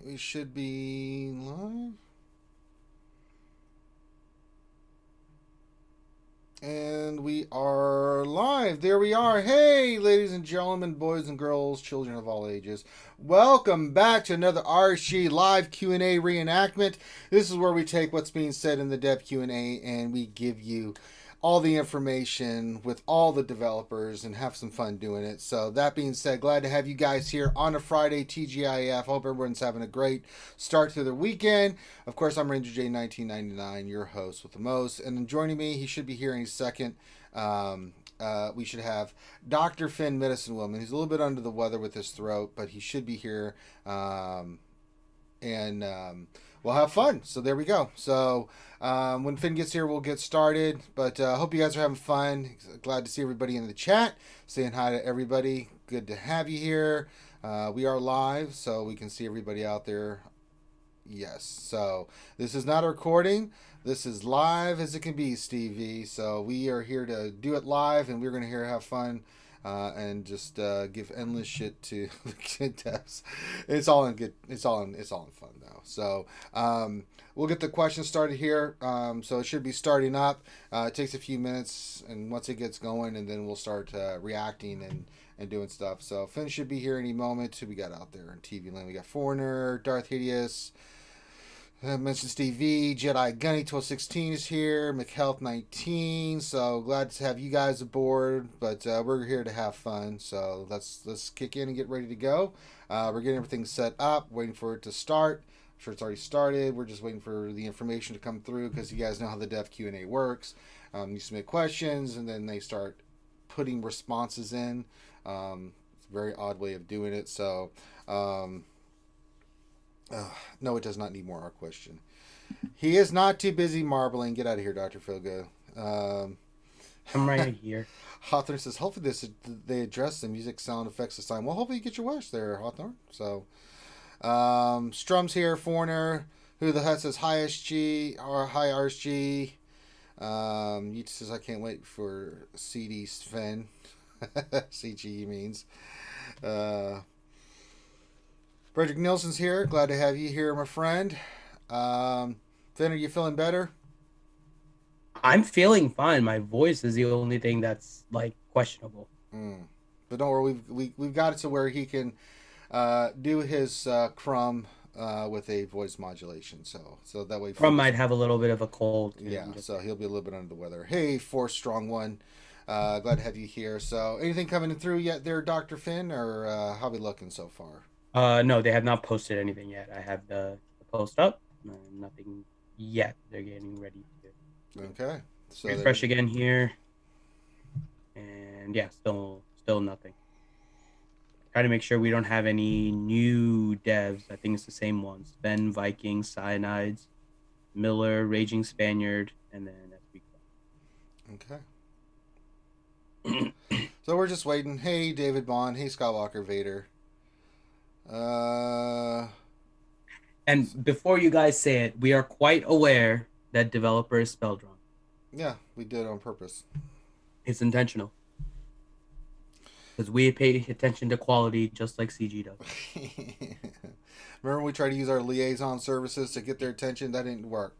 We should be live. And we are live. There we are. Hey, ladies and gentlemen, boys and girls, children of all ages. Welcome back to another RSG live Q&A reenactment. This is where we take what's being said in the dev Q&A and we give you all the information with all the developers and have some fun doing it. So that being said, glad to have you guys here on a Friday, TGIF. Hope everyone's having a great start to their weekend. Of course, I'm Ranger J 1999, your host with the most. And then joining me, he should be here in a second. We should have Dr. Finn, Medicine Woman. He's a little bit under the weather with his throat, but he should be here. We'll have fun. So there we go. So when Finn gets here, we'll get started. But I hope you guys are having fun. Glad to see everybody in the chat. Saying hi to everybody. Good to have you here. We are live, so we can see everybody out there. Yes. So this is not a recording. This is live as it can be, Stevie. So we are here to do it live, and we're going to here have fun. And just give endless shit to the kid devs. It's all in good. It's all in fun though. So we'll get the questions started here. So it should be starting up. It takes a few minutes, and once it gets going, and then we'll start reacting and doing stuff. So Finn should be here any moment. Who we got out there in TV land? We got Foreigner, Darth Hideous. I mentioned Steve V, Jedi Gunny 1216 is here, McHealth 19. So glad to have you guys aboard, but we're here to have fun. So let's kick in and get ready to go. We're getting everything set up, waiting for it to start. I'm sure it's already started. We're just waiting for the information to come through because you guys know how the dev Q&A works. You submit questions and then they start putting responses in. It's a very odd way of doing it. So. No, it does not need more our question. He is not too busy marbling. Get out of here, Dr. Philgo. I'm right here. Hawthorne says, hopefully they address the music sound effects this time. Well, hopefully you get your wish there, Hawthorne. So, Strum's here, Foreigner. Who the heck says, hi SG, or hi RSG. He says, I can't wait for CD Sven. CG means. Frederick Nielsen's here. Glad to have you here, my friend. Finn, are you feeling better? I'm feeling fine. My voice is the only thing that's like questionable. But don't worry, we've got it to where he can do his crumb with a voice modulation. So that way, Crumb might have a little bit of a cold. Yeah, so he'll be a little bit under the weather. Hey, Force Strong One. Glad to have you here. So anything coming through yet there, Dr. Finn, or how we looking so far? No, they have not posted anything yet. I have the post up. Nothing yet. They're getting ready to. Okay. So refresh again here. And yeah, still nothing. Try to make sure we don't have any new devs. I think it's the same ones. Ben, Viking, Cyanides, Miller, Raging Spaniard, and then SWGOH. Okay. So we're just waiting. Hey, David Bond. Hey, Skywalker Vader. And before you guys say it, we are quite aware that developer is spelled wrong. Yeah, we did it on purpose. It's intentional. Because we pay attention to quality just like CG does. Remember when we tried to use our liaison services to get their attention? That didn't work.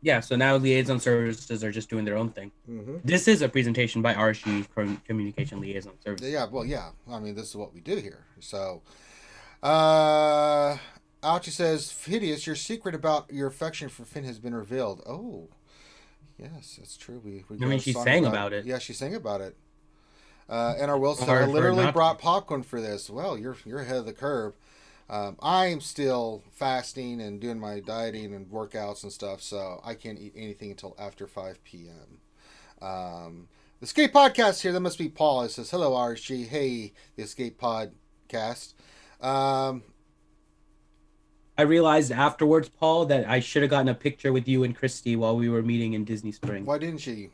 Yeah, so now liaison services are just doing their own thing. Mm-hmm. This is a presentation by RSG Communication Liaison Services. Yeah, well, yeah. I mean, this is what we do here. So... Ouchie says, Hideous, your secret about your affection for Finn has been revealed. Oh, yes, that's true. She sang about it. Yeah, she sang about it. And our Wilson, I literally brought popcorn for this. Well, you're ahead of the curve. I'm still fasting and doing my dieting and workouts and stuff, so I can't eat anything until after 5 p.m. The Escape Podcast here. That must be Paul. It says, hello, RSG. Hey, the Escape Podcast. I realized afterwards, Paul, that I should have gotten a picture with you and Christy while we were meeting in Disney Springs. Why didn't she?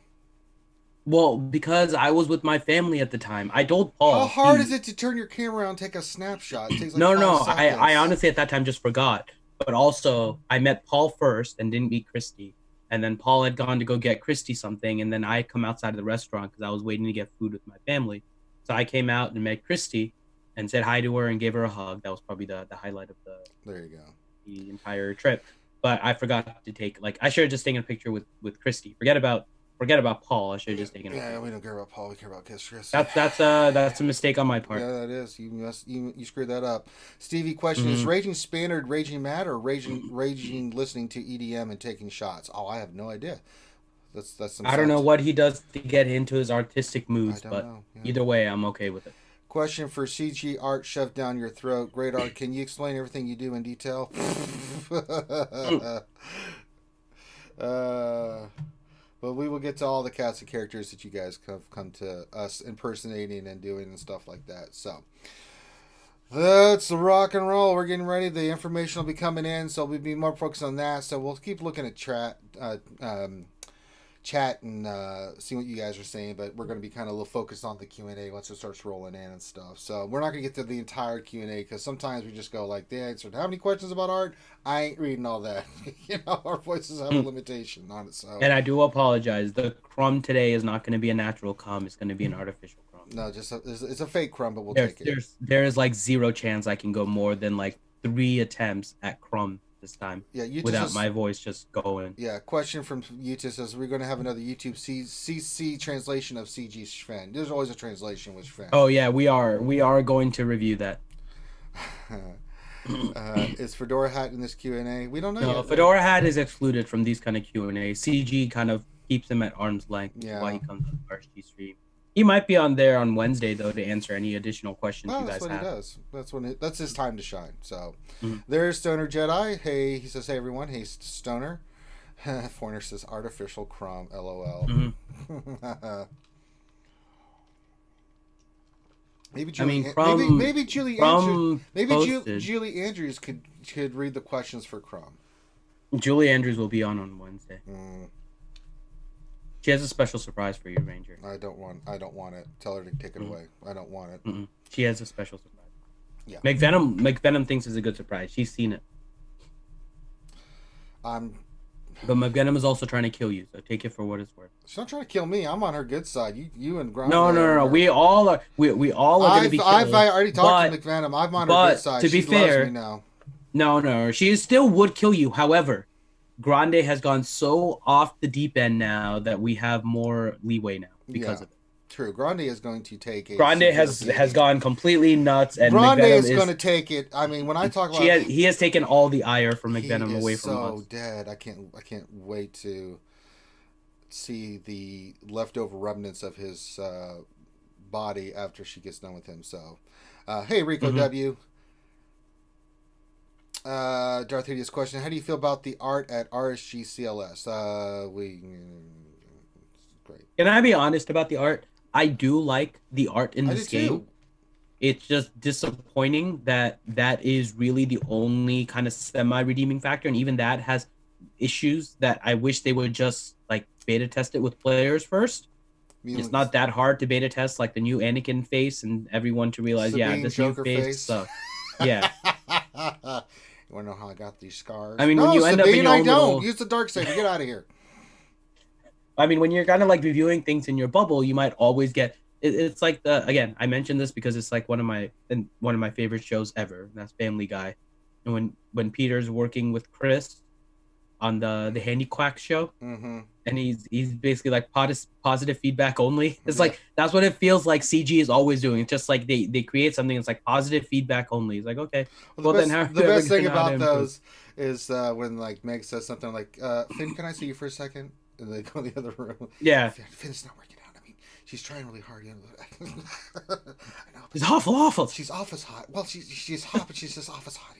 Well, because I was with my family at the time. I told Paul. How hard is it to turn your camera around and take a snapshot? It takes like no. 5 seconds. I honestly at that time just forgot. But also, I met Paul first and didn't meet Christy. And then Paul had gone to go get Christy something. And then I come outside of the restaurant because I was waiting to get food with my family. So I came out and met Christy and said hi to her and gave her a hug. That was probably the highlight of the... There you go. the entire trip. But I forgot to take I should have just taken a picture with Christy. Forget about Paul. I should have just taken a picture. Yeah, we don't care about Paul. We care about Christy. That's a mistake on my part. Yeah, that is. You screwed that up. Stevie, question: Is raging standard, raging mad, or raging listening to EDM and taking shots? Oh, I have no idea. That's some. I don't know what he does to get into his artistic moods, but Yeah. either way, I'm okay with it. Question for CG art shoved down your throat. Great art. Can you explain everything you do in detail? But we will get to all the cast of characters that you guys have come to us impersonating and doing and stuff like that. So that's the rock and roll. We're getting ready. The information will be coming in, so we'll be more focused on that. So we'll keep looking at chat and see what you guys are saying, but we're going to be kind of a little focused on the Q&A once it starts rolling in and stuff. So we're not going to get to the entire Q&A because sometimes we just go like, they answered how many questions about art? I ain't reading all that. Our voices have a limitation on it. So, and I do apologize. The crumb today is not going to be a natural crumb. It's going to be an artificial crumb. No, it's a fake crumb, but we'll take it. There is zero chance I can go more than 3 attempts at crumb this time. Yeah, without my voice just going. Yeah, question from Utah says, we're going to have another YouTube CC translation of CG Sven. There's always a translation with Sven. Oh yeah, we are going to review that. Is Fedora Hat in this Q&A? We don't know yet. Fedora Hat is excluded from these kind of Q&A. CG kind of keeps him at arm's length. Yeah. Why he comes on the RSG stream. He might be on there on Wednesday though to answer any additional questions you guys have. That's what he does. That's his time to shine. So there's Stoner Jedi. Hey, he says, hey everyone. Hey Stoner. Foreigner says artificial crumb. LOL. Maybe Julie. Maybe Julie Andrews. Maybe Julie Andrews could read the questions for Crumb. Julie Andrews will be on Wednesday. She has a special surprise for you, Ranger. I don't want it. Tell her to take it away. I don't want it. She has a special surprise. Yeah. McVenom thinks it's a good surprise. She's seen it. But McVenom is also trying to kill you, so take it for what it's worth. She's not trying to kill me. I'm on her good side. You and Ground. No. We all are. We all are going to be killed. I've already talked to McVenom. I'm on her good side. To be fair, loves me now. No. She still would kill you. However, Grande has gone so off the deep end now that we have more leeway now because of it. True. Grande is going to take it. Grande has gone completely nuts, and Grande is going to take it. I mean, when I talk about he has taken all the ire from McVenom away from us. So dead. I can't wait to see the leftover remnants of his body after she gets done with him. So, hey Rico W. Darth Hideous question: how do you feel about the art at RSG CLS? Great. Can I be honest about the art? I do like the art in this game. Too. It's just disappointing that is really the only kind of semi-redeeming factor, and even that has issues that I wish they would just beta test it with players first. It's not that hard to beta test the new Anakin face and everyone to realize, Sabine this Joker new face sucks. Yeah. You want to know how I got these scars? I mean, when you end up in your own little... use the dark saber. Get out of here. I mean, when you're kind of reviewing things in your bubble, you might always get. It's again. I mentioned this because it's one of my favorite shows ever. And that's Family Guy, and when Peter's working with Chris on the Handy Quack show, and he's basically positive feedback only. It's that's what it feels like. CG is always doing. It's just they create something that's positive feedback only. It's okay. Well, then the best thing about those is when Meg says something like, "Finn, can I see you for a second?" And they go in the other room. Yeah. Finn's not working out. I mean, she's trying really hard. I know. She's awful. She's office hot. Well, she's hot, but she's just office hot.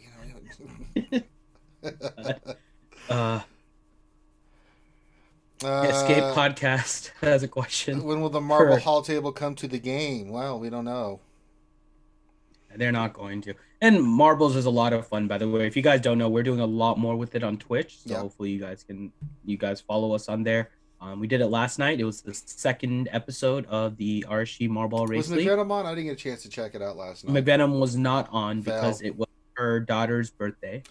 Escape Podcast has a question. When will the Marble Hall table come to the game? Well, we don't know. They're not going to. And Marbles is a lot of fun, by the way. If you guys don't know, we're doing a lot more with it on Twitch. So hopefully you guys follow us on there. We did it last night. It was the second episode of the RSG Marble Race League. Was McVenom on? I didn't get a chance to check it out last night. McVenom was not on because it was her daughter's birthday.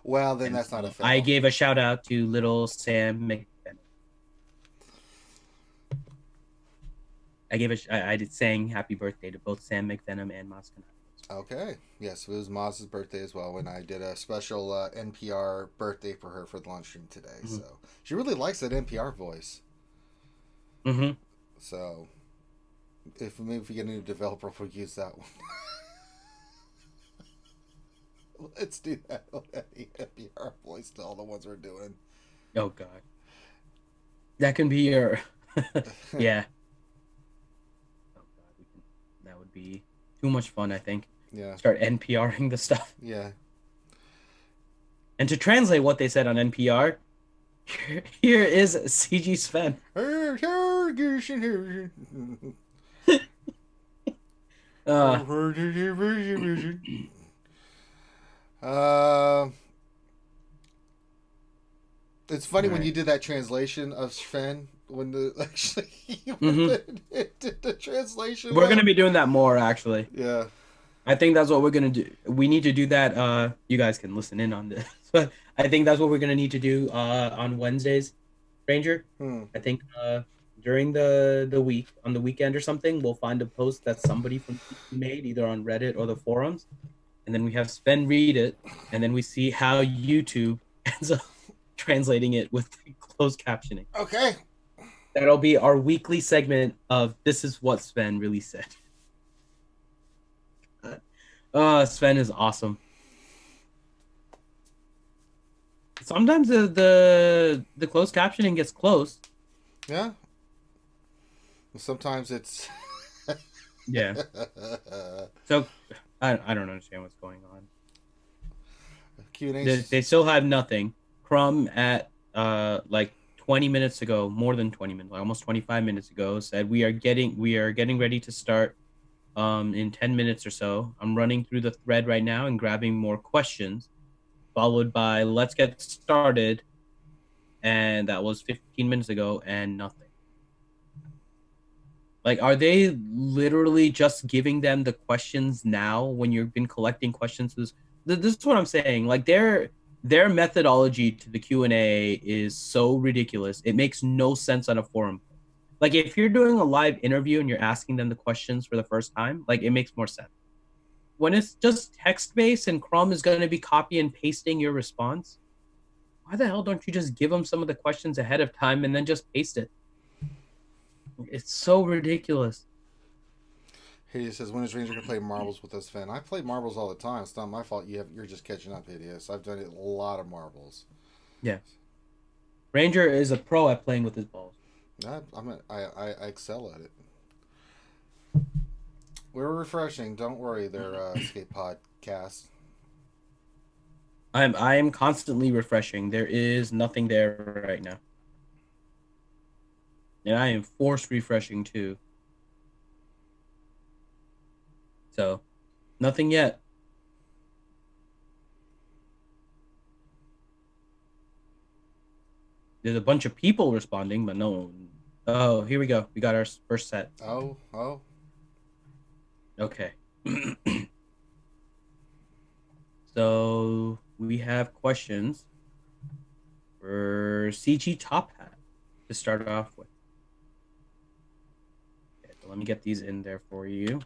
Well, then that's not a fail. I gave a shout out to little Sam McVenom. I did saying happy birthday to both Sam McVenom and Mascanati. Okay. Yes, it was Maz's birthday as well when I did a special NPR birthday for her for the lunch stream today. Mm-hmm. So she really likes that NPR voice. Mm-hmm. So if maybe if we get a new developer, we'll use that one. Let's do that. The NPR voice to all the ones we're doing. Oh God, that can be your. Yeah. Oh God, we can. That would be too much fun. I think. Yeah. Start NPRing the stuff. Yeah. And to translate what they said on NPR, here is CG Sven. Uh, uh, it's funny when right. you did that translation of Sven when the actually you Mm-hmm. did the translation. We're gonna be doing that more actually. Yeah. I think that's what we're gonna do. We need to do that. You guys can listen in on this, but I think that's what we're gonna need to do on Wednesdays, Ranger. I think during the week on the weekend or something, we'll find a post that somebody from TC made either on Reddit or the forums, and then we have Sven read it, and then we see how YouTube ends up translating it with closed captioning. Okay. That'll be our weekly segment of "This is what Sven really said." Sven is awesome. Sometimes the closed captioning gets close. Yeah. Sometimes it's. Yeah. So I don't understand what's going on. Q&A. They still have nothing. Crumb at like 20 minutes ago, more than 20 minutes, like almost 25 minutes ago, said we are getting ready to start in 10 minutes or so. I'm running through the thread right now and grabbing more questions, followed by let's get started. And that was 15 minutes ago and nothing. Like, are they literally just giving them the questions now when you've been collecting questions? This is what I'm saying. Like, their methodology to the Q&A is so ridiculous. It makes no sense on a forum. Like, if you're doing a live interview and you're asking them the questions for the first time, like, it makes more sense. When it's just text-based and Chrome is going to be copy and pasting your response, why the hell don't you just give them some of the questions ahead of time and then just paste it? It's so ridiculous. He says, "When is Ranger gonna play marbles with us, Finn?" I play marbles all the time. It's not my fault. You're just catching up, Hideous. I've done a lot of marbles. Yeah. Ranger is a pro at playing with his balls. I excel at it. We're refreshing. Don't worry, they're Escape Podcast. I am constantly refreshing. There is nothing there right now. And I am forced refreshing too. So, nothing yet. There's a bunch of people responding, but no. Oh, here we go. We got our first set. Oh. Okay. So, we have questions for CG Top Hat to start off with. Okay, so let me get these in there for you.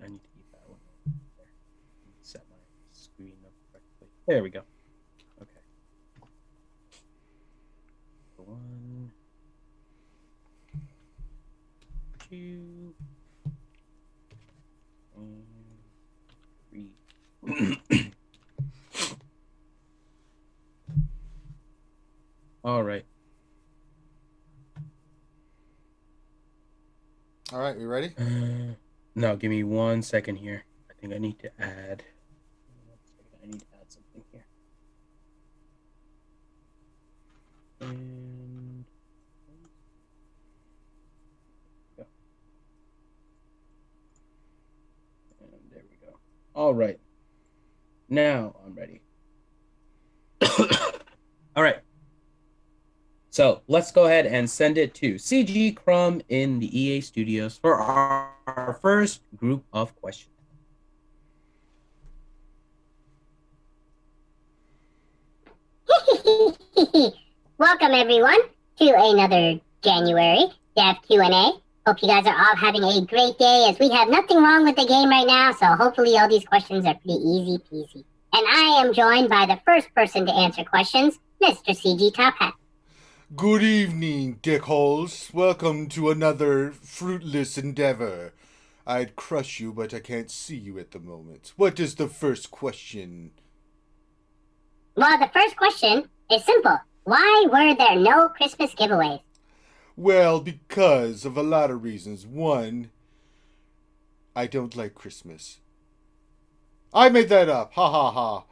I need to keep that one there. Set my screen up correctly. There we go. Okay. One, two, and three. All right. All right, we ready? No, give me 1 second here. I think I need to add. I need to add something here. And go. And there we go. All right. Now I'm ready. All right. So let's go ahead and send it to CG Crumb in the EA Studios for our first group of questions. Welcome, everyone, to another January Dev Q&A. Hope you guys are all having a great day, as we have nothing wrong with the game right now, so hopefully all these questions are pretty easy peasy. And I am joined by the first person to answer questions, Mr. CG Top Hat. Good evening, dickholes. Welcome to another fruitless endeavor. I'd crush you, but I can't see you at the moment. What is the first question? Well, the first question is simple. Why were there no Christmas giveaways? Well, because of a lot of reasons. One, I don't like Christmas. I made that up. Ha ha ha.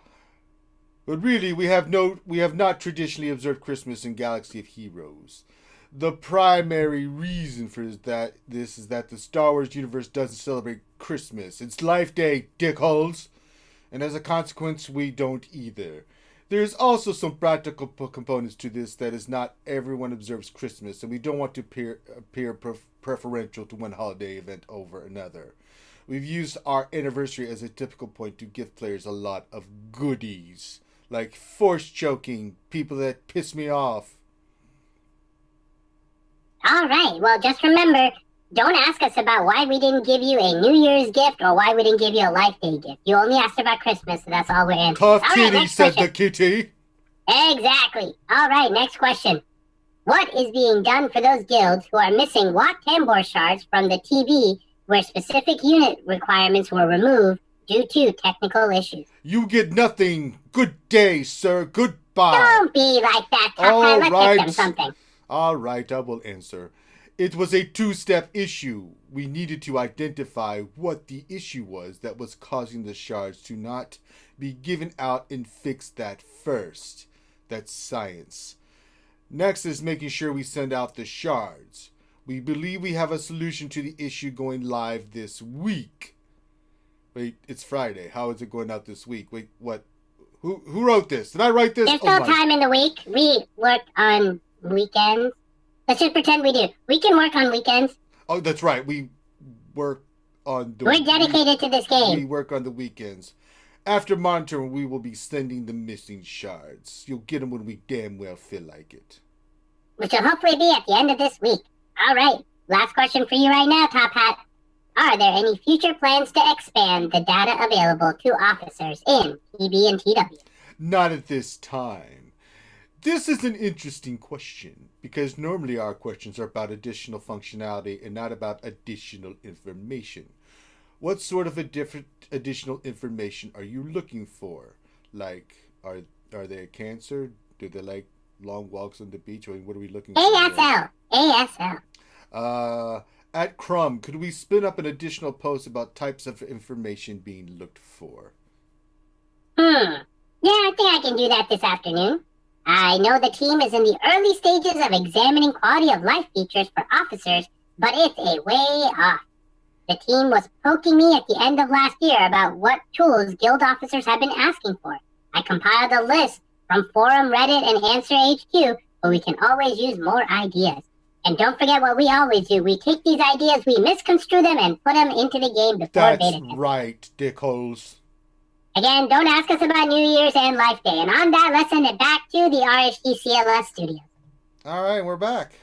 But really, we have not traditionally observed Christmas in Galaxy of Heroes. The primary reason for this is that the Star Wars universe doesn't celebrate Christmas. It's Life Day, dickholes. And as a consequence, we don't either. There's also some practical components to this, that is not everyone observes Christmas, and we don't want to appear preferential to one holiday event over another. We've used our anniversary as a typical point to give players a lot of goodies, like force choking, people that piss me off. All right, well, just remember, don't ask us about why we didn't give you a New Year's gift or why we didn't give you a Life Day gift. You only asked about Christmas, so that's all we're answering. Tough All kitty, right, said the kitty. Exactly. All right, next question. What is being done for those guilds who are missing Wat Tambor shards from the TB where specific unit requirements were removed due to technical issues? You get nothing. Good day, sir. Goodbye. Don't be like that, Top Hat. Let's get them something. All right, I will answer. It was a two-step issue. We needed to identify what the issue was that was causing the shards to not be given out and fix that first. That's science. Next is making sure we send out the shards. We believe we have a solution to the issue going live this week. Wait, it's Friday. How is it going out this week? Wait, what? Who wrote this? Did I write this? There's still time in the week. We work on weekends. Let's just pretend we do. We can work on weekends. Oh, that's right. We work on the... We're dedicated to this game. We work on the weekends. After monitoring, we will be sending the missing shards. You'll get them when we damn well feel like it. Which will hopefully be at the end of this week. All right. Last question for you right now, Top Hat. Are there any future plans to expand the data available to officers in TB and TW? Not at this time. This is an interesting question, because normally our questions are about additional functionality and not about additional information. What sort of additional information are you looking for? Like, are they a cancer? Do they like long walks on the beach? Or what are we looking for? ASL. At Crumb, could we spin up an additional post about types of information being looked for? Yeah, I think I can do that this afternoon. I know the team is in the early stages of examining quality of life features for officers, but it's a way off. The team was poking me at the end of last year about what tools guild officers have been asking for. I compiled a list from Forum, Reddit, and Answer HQ, but we can always use more ideas. And don't forget what we always do. We take these ideas, we misconstrue them, and put them into the game before beta testing. That's right, dickholes. Again, don't ask us about New Year's and Life Day. And on that, let's send it back to the RSG CLS studio. All right, we're back.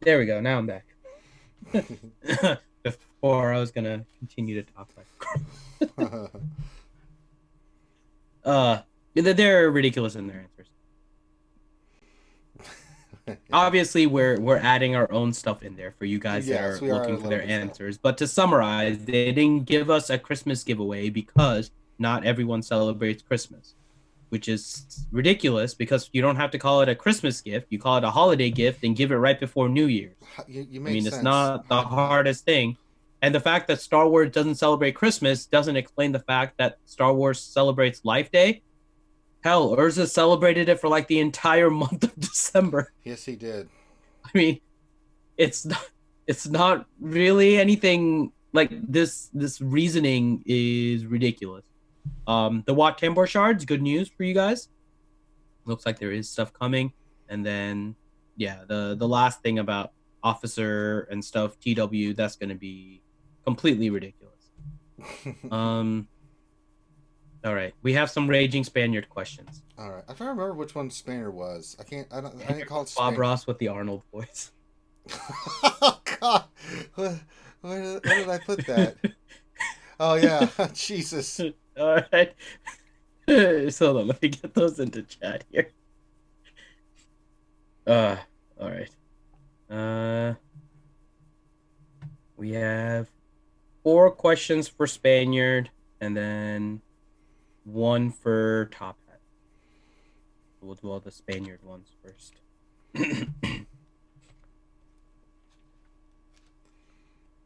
There we go. Now I'm back. Before I was going to continue to talk like... they're ridiculous in their answers. Obviously, we're adding our own stuff in there for you guys that are looking for their answers. But to summarize, they didn't give us a Christmas giveaway because not everyone celebrates Christmas, which is ridiculous because you don't have to call it a Christmas gift. You call it a holiday gift and give it right before New Year's. You make sense. It's not the hardest thing. And the fact that Star Wars doesn't celebrate Christmas doesn't explain the fact that Star Wars celebrates Life Day. Hell, Urza celebrated it for like the entire month of December. Yes, he did. I mean, it's not really anything like this. This reasoning is ridiculous. The Wat Tambor shards, good news for you guys. Looks like there is stuff coming. And then, yeah, the last thing about officer and stuff, TW, that's going to be completely ridiculous. All right. We have some Raging Spaniard questions. All right. I'm trying to remember which one Spaniard was. I didn't call it Bob Spaniard. Ross with the Arnold voice. Oh, God. Where did I put that? Oh, yeah. Jesus. All right. So let me get those into chat here. All right. We have 4 questions for Spaniard and then 1 for Top Hat. We'll do all the Spaniard ones first.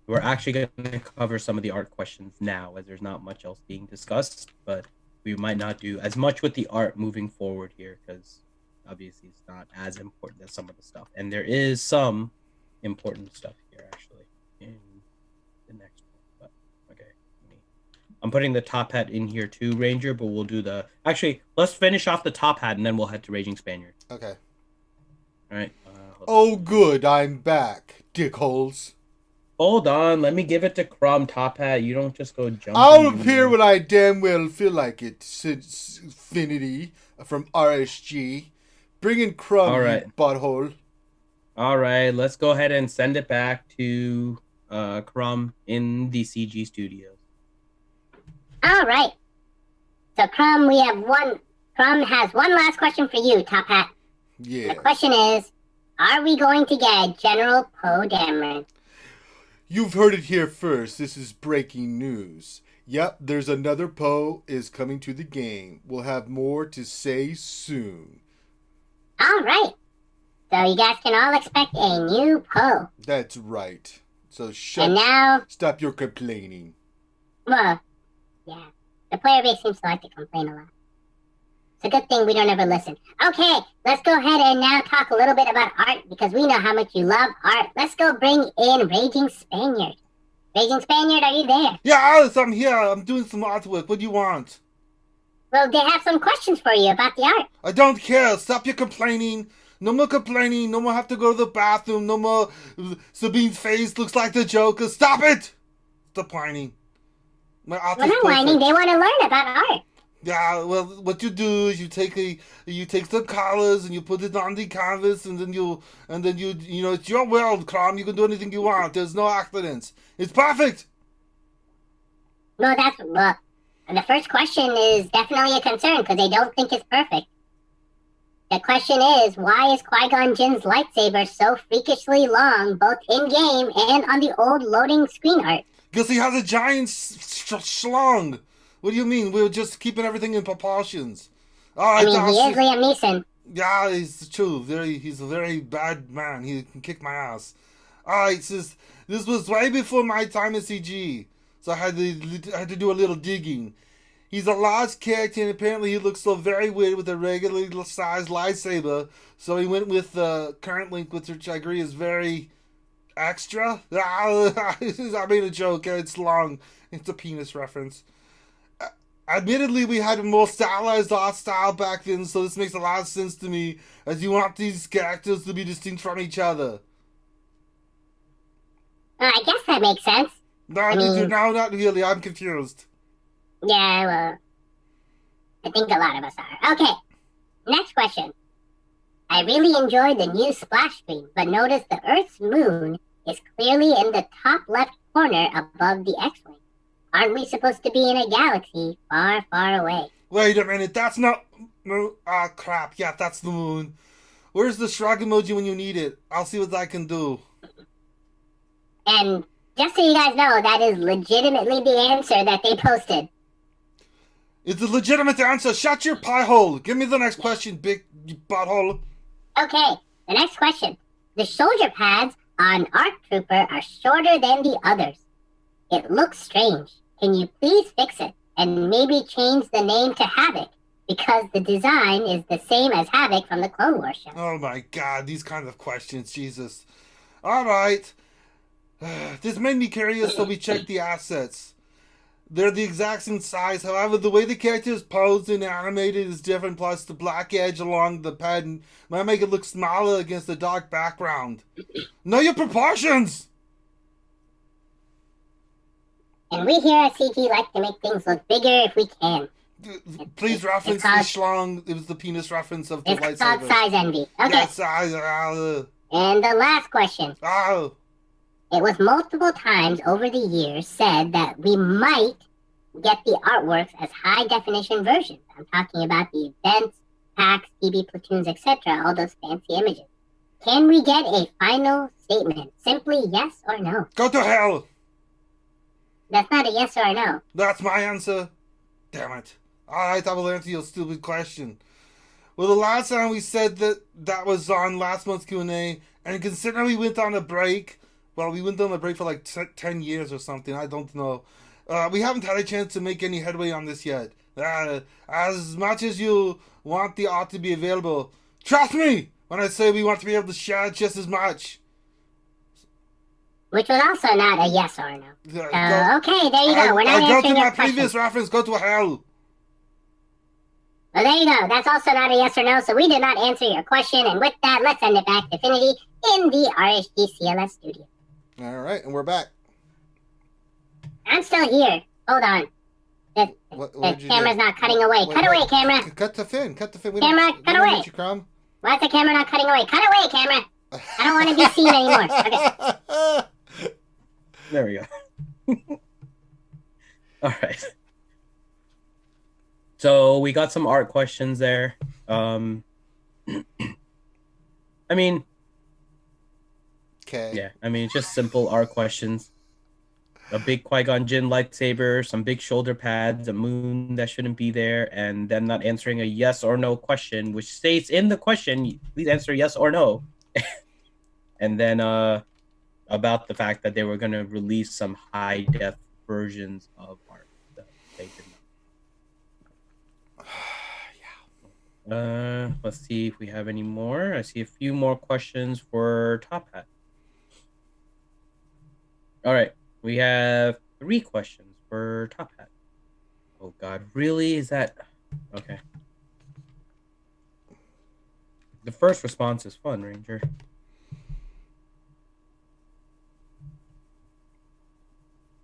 We're actually going to cover some of the art questions now, as there's not much else being discussed, but we might not do as much with the art moving forward here, because obviously it's not as important as some of the stuff. And there is some important stuff here, actually, in the next one. But, okay. I'm putting the Top Hat in here too, Ranger, but we'll do the... Actually, let's finish off the Top Hat, and then we'll head to Raging Spaniard. Okay. All right. Oh, good. I'm back, dickholes. Hold on, let me give it to Crumb. Top Hat. You don't just go jump. I'll appear when I damn well feel like it, since Infinity from RSG. Bring in Crumb, All right. you butthole. All right, let's go ahead and send it back to Crumb in the CG studios. All right. So, Crumb has one last question for you, Top Hat. Yeah. The question is, are we going to get General Poe Dameron? You've heard it here first. This is breaking news. Yep, there's another Poe is coming to the game. We'll have more to say soon. All right. So you guys can all expect a new Poe. That's right. So stop your complaining. Well, yeah. The player base seems to like to complain a lot. It's a good thing we don't ever listen. Okay, let's go ahead and now talk a little bit about art, because we know how much you love art. Let's go bring in Raging Spaniard. Raging Spaniard, are you there? Yeah, Alice, I'm here. I'm doing some artwork. What do you want? Well, they have some questions for you about the art. I don't care. Stop your complaining. No more complaining. No more have to go to the bathroom. No more Sabine's face looks like the Joker. Stop it! Stop whining. My art We're is not perfect. whining. They want to learn about art. Yeah, well, what you do is you take some colors and you put it on the canvas, and then you know, it's your world, Crom. You can do anything you want. There's no accidents. It's perfect. No, and the first question is definitely a concern because they don't think it's perfect. The question is, why is Qui-Gon Jinn's lightsaber so freakishly long, both in-game and on the old loading screen art? Because he has a giant schlong. What do you mean? We're just keeping everything in proportions. Oh, I mean, he is Liam Neeson. Yeah, it's true. He's a very bad man. He can kick my ass. Alright, this was way before my time at CG, so I had to do a little digging. He's a large character, and apparently he looks so very weird with a regularly sized lightsaber, so he went with the current link, which I agree is very extra. I made a joke. It's long. It's a penis reference. Admittedly, we had a more stylized art style back then, so this makes a lot of sense to me, as you want these characters to be distinct from each other. I guess that makes sense. No, not really. I'm confused. Yeah, well, I think a lot of us are. Okay, next question. I really enjoyed the new splash screen, but notice the Earth's moon is clearly in the top left corner above the X-Wing. Aren't we supposed to be in a galaxy far, far away? Wait a minute, that's not... crap. Yeah, that's the moon. Where's the shrug emoji when you need it? I'll see what I can do. And just so you guys know, that is legitimately the answer that they posted. It's a legitimate answer. Shut your pie hole. Give me the next question, big butthole. Okay, the next question. The shoulder pads on ARC Trooper are shorter than the others. It looks strange. Can you please fix it and maybe change the name to Havoc, because the design is the same as Havoc from the Clone Wars show? Oh my god, these kind of questions, Jesus. Alright. This made me curious, so we checked the assets. They're the exact same size, however, the way the character is posed and animated is different, plus the black edge along the pad might make it look smaller against the dark background. Know your proportions! And we here at CG like to make things look bigger if we can. Please reference the schlong. It was the penis reference of the lightsaber. It's called size envy. Okay. Yes, and the last question. Oh. It was multiple times over the years said that we might get the artworks as high definition versions. I'm talking about the events, packs, TB platoons, etc. All those fancy images. Can we get a final statement? Simply yes or no? Go to hell! That's not a yes or a no. That's my answer. Damn it. Alright, I will answer your stupid question. Well, the last time we said that was on last month's Q&A, and considering we went on a break, well, we went on a break for like 10 years or something, I don't know. We haven't had a chance to make any headway on this yet. As much as you want the art to be available, trust me when I say we want to be able to share it just as much. Which was also not a yes or a no. Okay, there you go. We're not answering go to my question. previous reference, go to hell. Well, there you go. That's also not a yes or no, so we did not answer your question. And with that, let's send it back to Finity in the RSG CLS studio. All right, and we're back. I'm still here. Hold on. The camera's not cutting away. Cut away, camera. Cut the fin. Cut the fin. Camera, cut away. Why is the camera not cutting away? Cut away, camera. I don't want to be seen anymore. Okay. There we go. All right. So we got some art questions there. I mean, okay. Yeah, I mean, just simple art questions. A big Qui-Gon Jinn lightsaber, some big shoulder pads, a moon that shouldn't be there, and them not answering a yes or no question, which states in the question, please answer yes or no. And then about the fact that they were going to release some high-def versions of art that they did not. Yeah. Let's see if we have any more. I see a few more questions for Top Hat. All right. We have 3 questions for Top Hat. Oh, God. Really? Is that... Okay. The first response is fun, Ranger.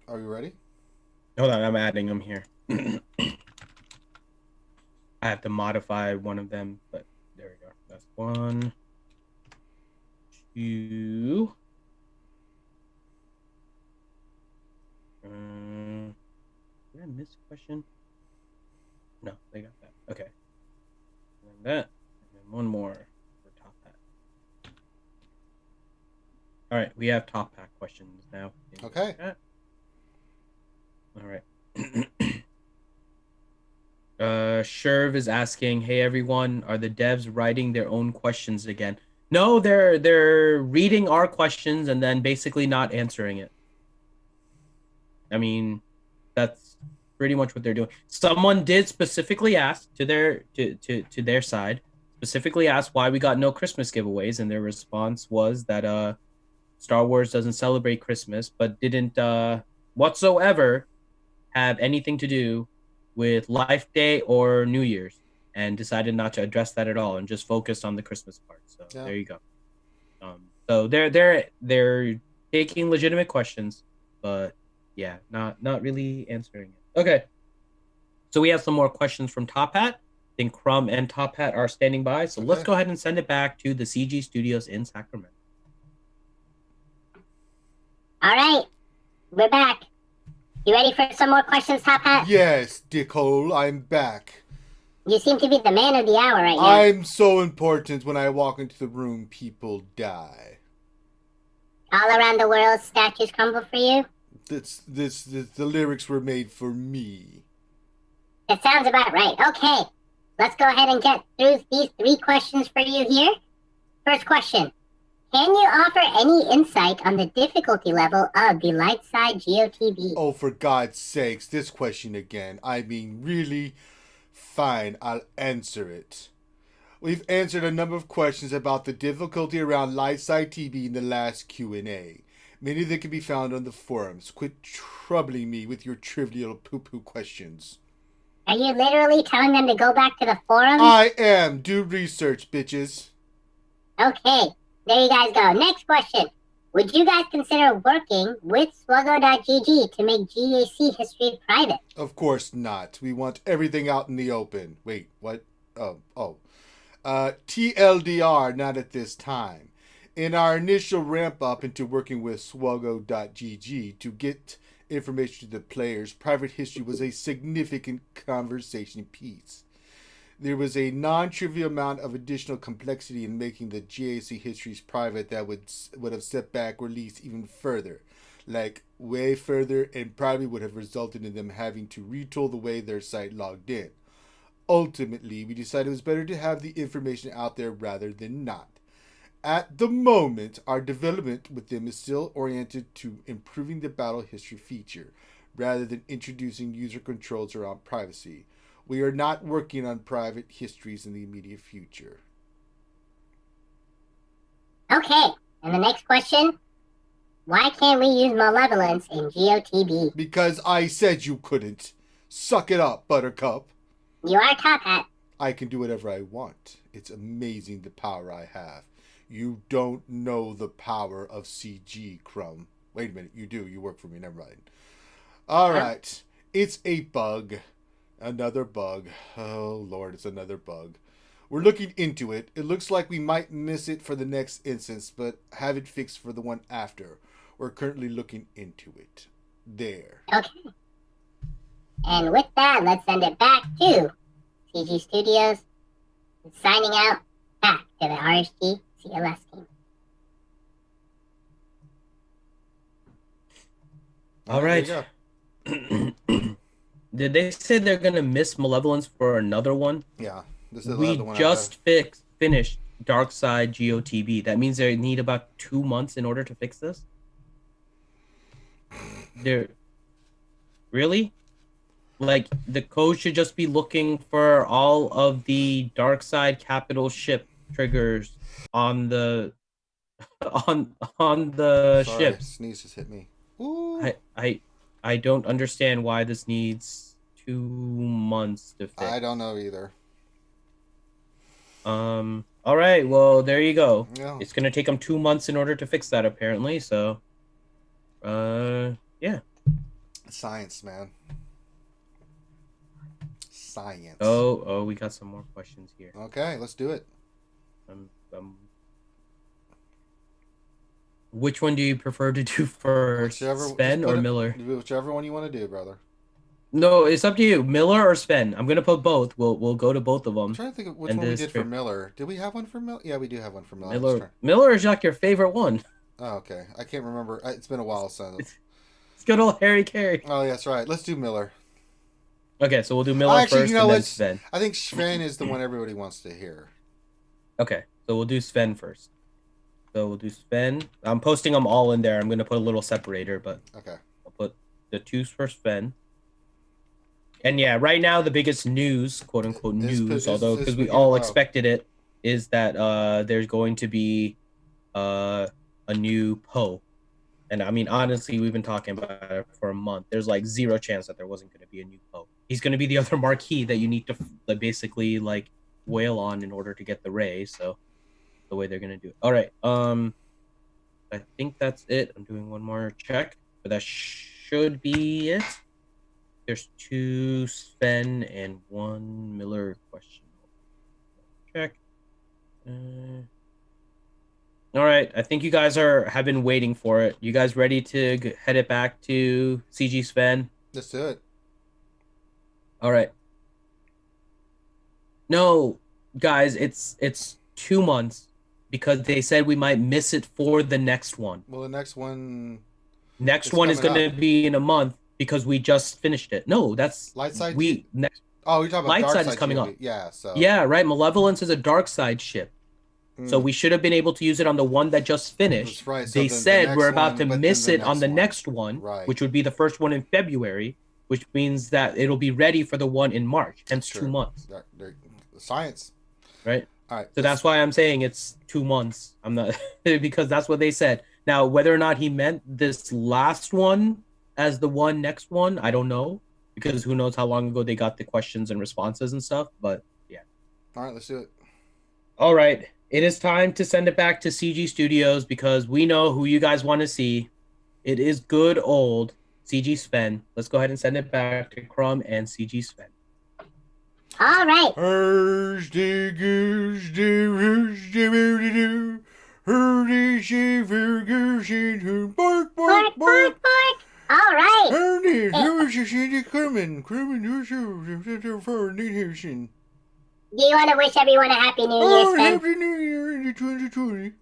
Are you ready? Hold on. I'm adding them here. I have to modify one of them, but there we go. That's 1, 2... did I miss a question? No, they got that. Okay. And then that. And then one more for Top Hat. All right, we have Top Hat questions now. Okay. All right. Sherv is asking, hey everyone, are the devs writing their own questions again? No, they're reading our questions and then basically not answering it. I mean, that's pretty much what they're doing. Someone did specifically ask to their side, specifically asked why we got no Christmas giveaways, and their response was that Star Wars doesn't celebrate Christmas, but didn't whatsoever have anything to do with Life Day or New Year's, and decided not to address that at all and just focused on the Christmas part. So yeah. There you go. So they're taking legitimate questions, but yeah, not really answering it. Okay. So we have some more questions from Top Hat. I think Crumb and Top Hat are standing by. So Let's go ahead and send it back to the CG Studios in Sacramento. All right. We're back. You ready for some more questions, Top Hat? Yes, dickhole, I'm back. You seem to be the man of the hour right now. I'm so important. When I walk into the room, people die. All around the world, statues crumble for you? The lyrics were made for me. That sounds about right. Okay, let's go ahead and get through these 3 questions for you here. First question. Can you offer any insight on the difficulty level of the light side GOTB? Oh, for God's sakes, this question again. I mean, really? Fine, I'll answer it. We've answered a number of questions about the difficulty around light side TB in the last Q&A. Many of them can be found on the forums. Quit troubling me with your trivial poo-poo questions. Are you literally telling them to go back to the forums? I am. Do research, bitches. Okay, there you guys go. Next question. Would you guys consider working with SWGOH to make GAC history private? Of course not. We want everything out in the open. Wait, what? Oh. TLDR, not at this time. In our initial ramp up into working with SWGOH to get information to the players, private history was a significant conversation piece. There was a non-trivial amount of additional complexity in making the GAC histories private that would have set back release even further. Like, way further, and probably would have resulted in them having to retool the way their site logged in. Ultimately, we decided it was better to have the information out there rather than not. At the moment, our development with them is still oriented to improving the battle history feature, rather than introducing user controls around privacy. We are not working on private histories in the immediate future. Okay, and the next question. Why can't we use malevolence in GOTB? Because I said you couldn't. Suck it up, Buttercup. You are Top Hat. I can do whatever I want. It's amazing the power I have. You don't know the power of CG, Crumb. Wait a minute, you do. You work for me, never mind. Alright, it's a bug. Another bug. Oh, Lord, it's another bug. We're looking into it. It looks like we might miss it for the next instance, but have it fixed for the one after. We're currently looking into it. There. Okay. And with that, let's send it back to CG Studios. Signing out back to the RSG CLS team. All right. Did they say they're gonna miss Malevolence for another one? Yeah. This is We the one just finished Darkside GOTB. That means they need about 2 months in order to fix this? They're... Really? Like, the code should just be looking for all of the Darkside capital ship triggers on the... on the Sorry, ships. Sneeze just hit me. Ooh. I don't understand why this needs 2 months to fix. I don't know either. All right, well, there you go. Yeah. It's gonna take them 2 months in order to fix that, apparently. So, yeah. Science, man. Science. Oh, we got some more questions here. Okay, let's do it. Which one do you prefer to do first, Sven or Miller? Whichever one you want to do, brother. No, it's up to you. Miller or Sven? I'm gonna put both. We'll go to both of them. I'm trying to think of which one we did for Miller. Did we have one for Miller? Yeah, we do have one for Miller. Miller is like your favorite one. Oh, okay. I can't remember. It's been a while since. It's good old Harry Carey. Oh, yeah, that's right. Let's do Miller. Okay, so we'll do Miller first and then Sven. I think Sven is the one everybody wants to hear. Okay, so we'll do Sven first. So we'll do Sven. I'm posting them all in there. I'm going to put a little separator, but okay. I'll put the 2s for Sven. And yeah, right now the biggest news, quote unquote news, although because we all expected it, is that there's going to be a new Poe. And I mean, honestly, we've been talking about it for a month. There's like 0 chance that there wasn't going to be a new Poe. He's going to be the other marquee that you need to basically like wail on in order to get the Ray. So the way they're going to do it. All right. I think that's it. I'm doing one more check, but that should be it. There's 2 Sven and 1 Miller question. Check. All right. I think you guys have been waiting for it. You guys ready to head it back to CG Sven? Let's do it. All right. No, guys, it's 2 months because they said we might miss it for the next one. Well, the next one... Next one is going to be in a month because we just finished it. No, that's... Lightside? Oh, you're talking about Lightside is coming up. Yeah, so... Yeah, right. Malevolence is a dark side ship. So we should have been able to use it on the one that just finished. That's right. So they said we're about to miss it on the next one, right, which would be the first one in February, which means that it'll be ready for the one in March, hence 2 months. Science. Right? All right. So that's why I'm saying it's 2 months. I'm not because that's what they said. Now, whether or not he meant this last one as the next one, I don't know, because who knows how long ago they got the questions and responses and stuff. But yeah. All right, let's do it. All right. It is time to send it back to CG Studios because we know who you guys want to see. It is good old CG Sven. Let's go ahead and send it back to Crumb and CG Sven. All right. Bark, bark, bark. All right. Do you want to wish everyone a Happy New Year, Sven? Happy New Year in 2020.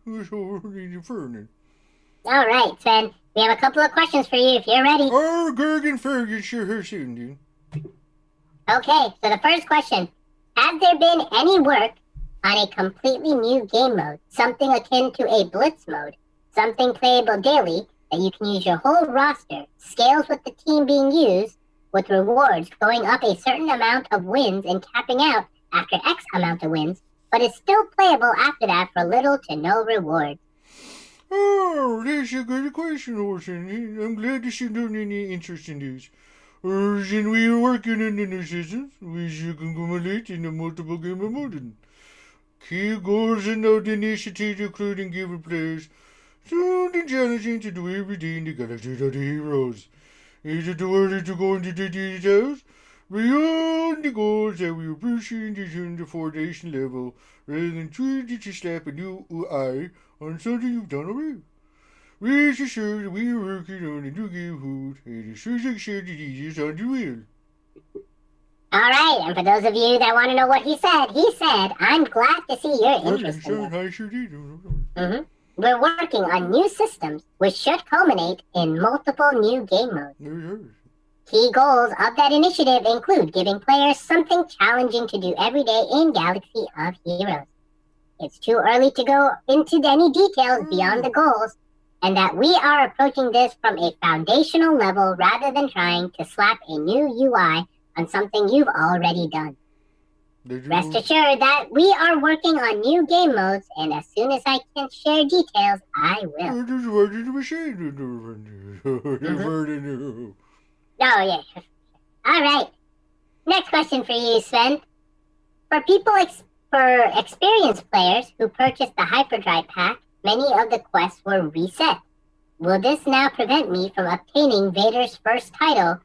All right, Sven. We have a couple of questions for you if you're ready. Oh, Gergen Fergus, dude. Okay, so the first question. Has there been any work on a completely new game mode, something akin to a blitz mode, something playable daily that you can use your whole roster, scales with the team being used, with rewards going up a certain amount of wins and capping out after X amount of wins, but is still playable after that for little to no reward? Oh, that's a good question, Orson. I'm glad that you're doing any interest in this. Orson, we are working on the new systems, which you can accumulate in the multiple game of modern. Key goals and the initiatives including giving players something challenging to do every day in the galaxy of the heroes. Is it too early to go into the details? Beyond the goals that we are pushing this in the foundation level, rather than trying to slap a new UI on something you've done already. Rest assured that we are working on a new game food, and as soon as I share the details on the wheel. All right, and for those of you that want to know what he said, I'm glad to see you're interested in this. I sure did. We're working on new systems, which should culminate in multiple new game modes. Key goals of that initiative include giving players something challenging to do every day in Galaxy of Heroes. It's too early to go into any details beyond the goals, and that we are approaching this from a foundational level rather than trying to slap a new UI on something you've already done. Rest assured that we are working on new game modes, and as soon as I can share details, I will. Oh, yeah. All right. Next question for you, Sven. For experienced players who purchased the Hyperdrive pack, many of the quests were reset. Will this now prevent me from obtaining Vader's first title?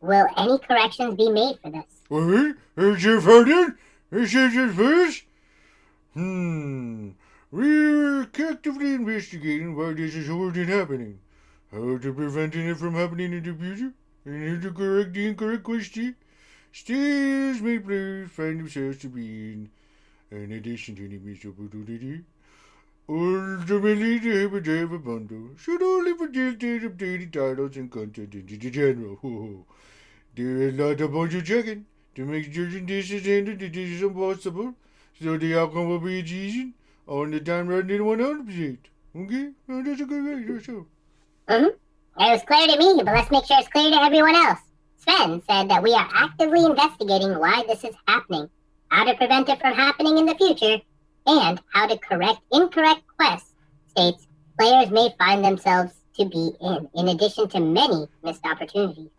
Will any corrections be made for this? What? Is your pardon? Is it your first? We're actively investigating why this is already happening. How to preventing it from happening in the future? And how to correct the incorrect question? States may players find themselves to be in addition to the missed opportunity. Ultimately, the Hyperdrive bundle should only facilitate updating titles and content into the general. There is not a bunch of checking to make certain this is handled that this is impossible, so the outcome will be achieved on the time rather than 100%. Okay? No, that's a good way, that's all. It was clear to me, but let's make sure it's clear to everyone else. Sven said that we are actively investigating why this is happening, how to prevent it from happening in the future, and how to correct incorrect quest states players may find themselves to be in addition to many missed opportunities.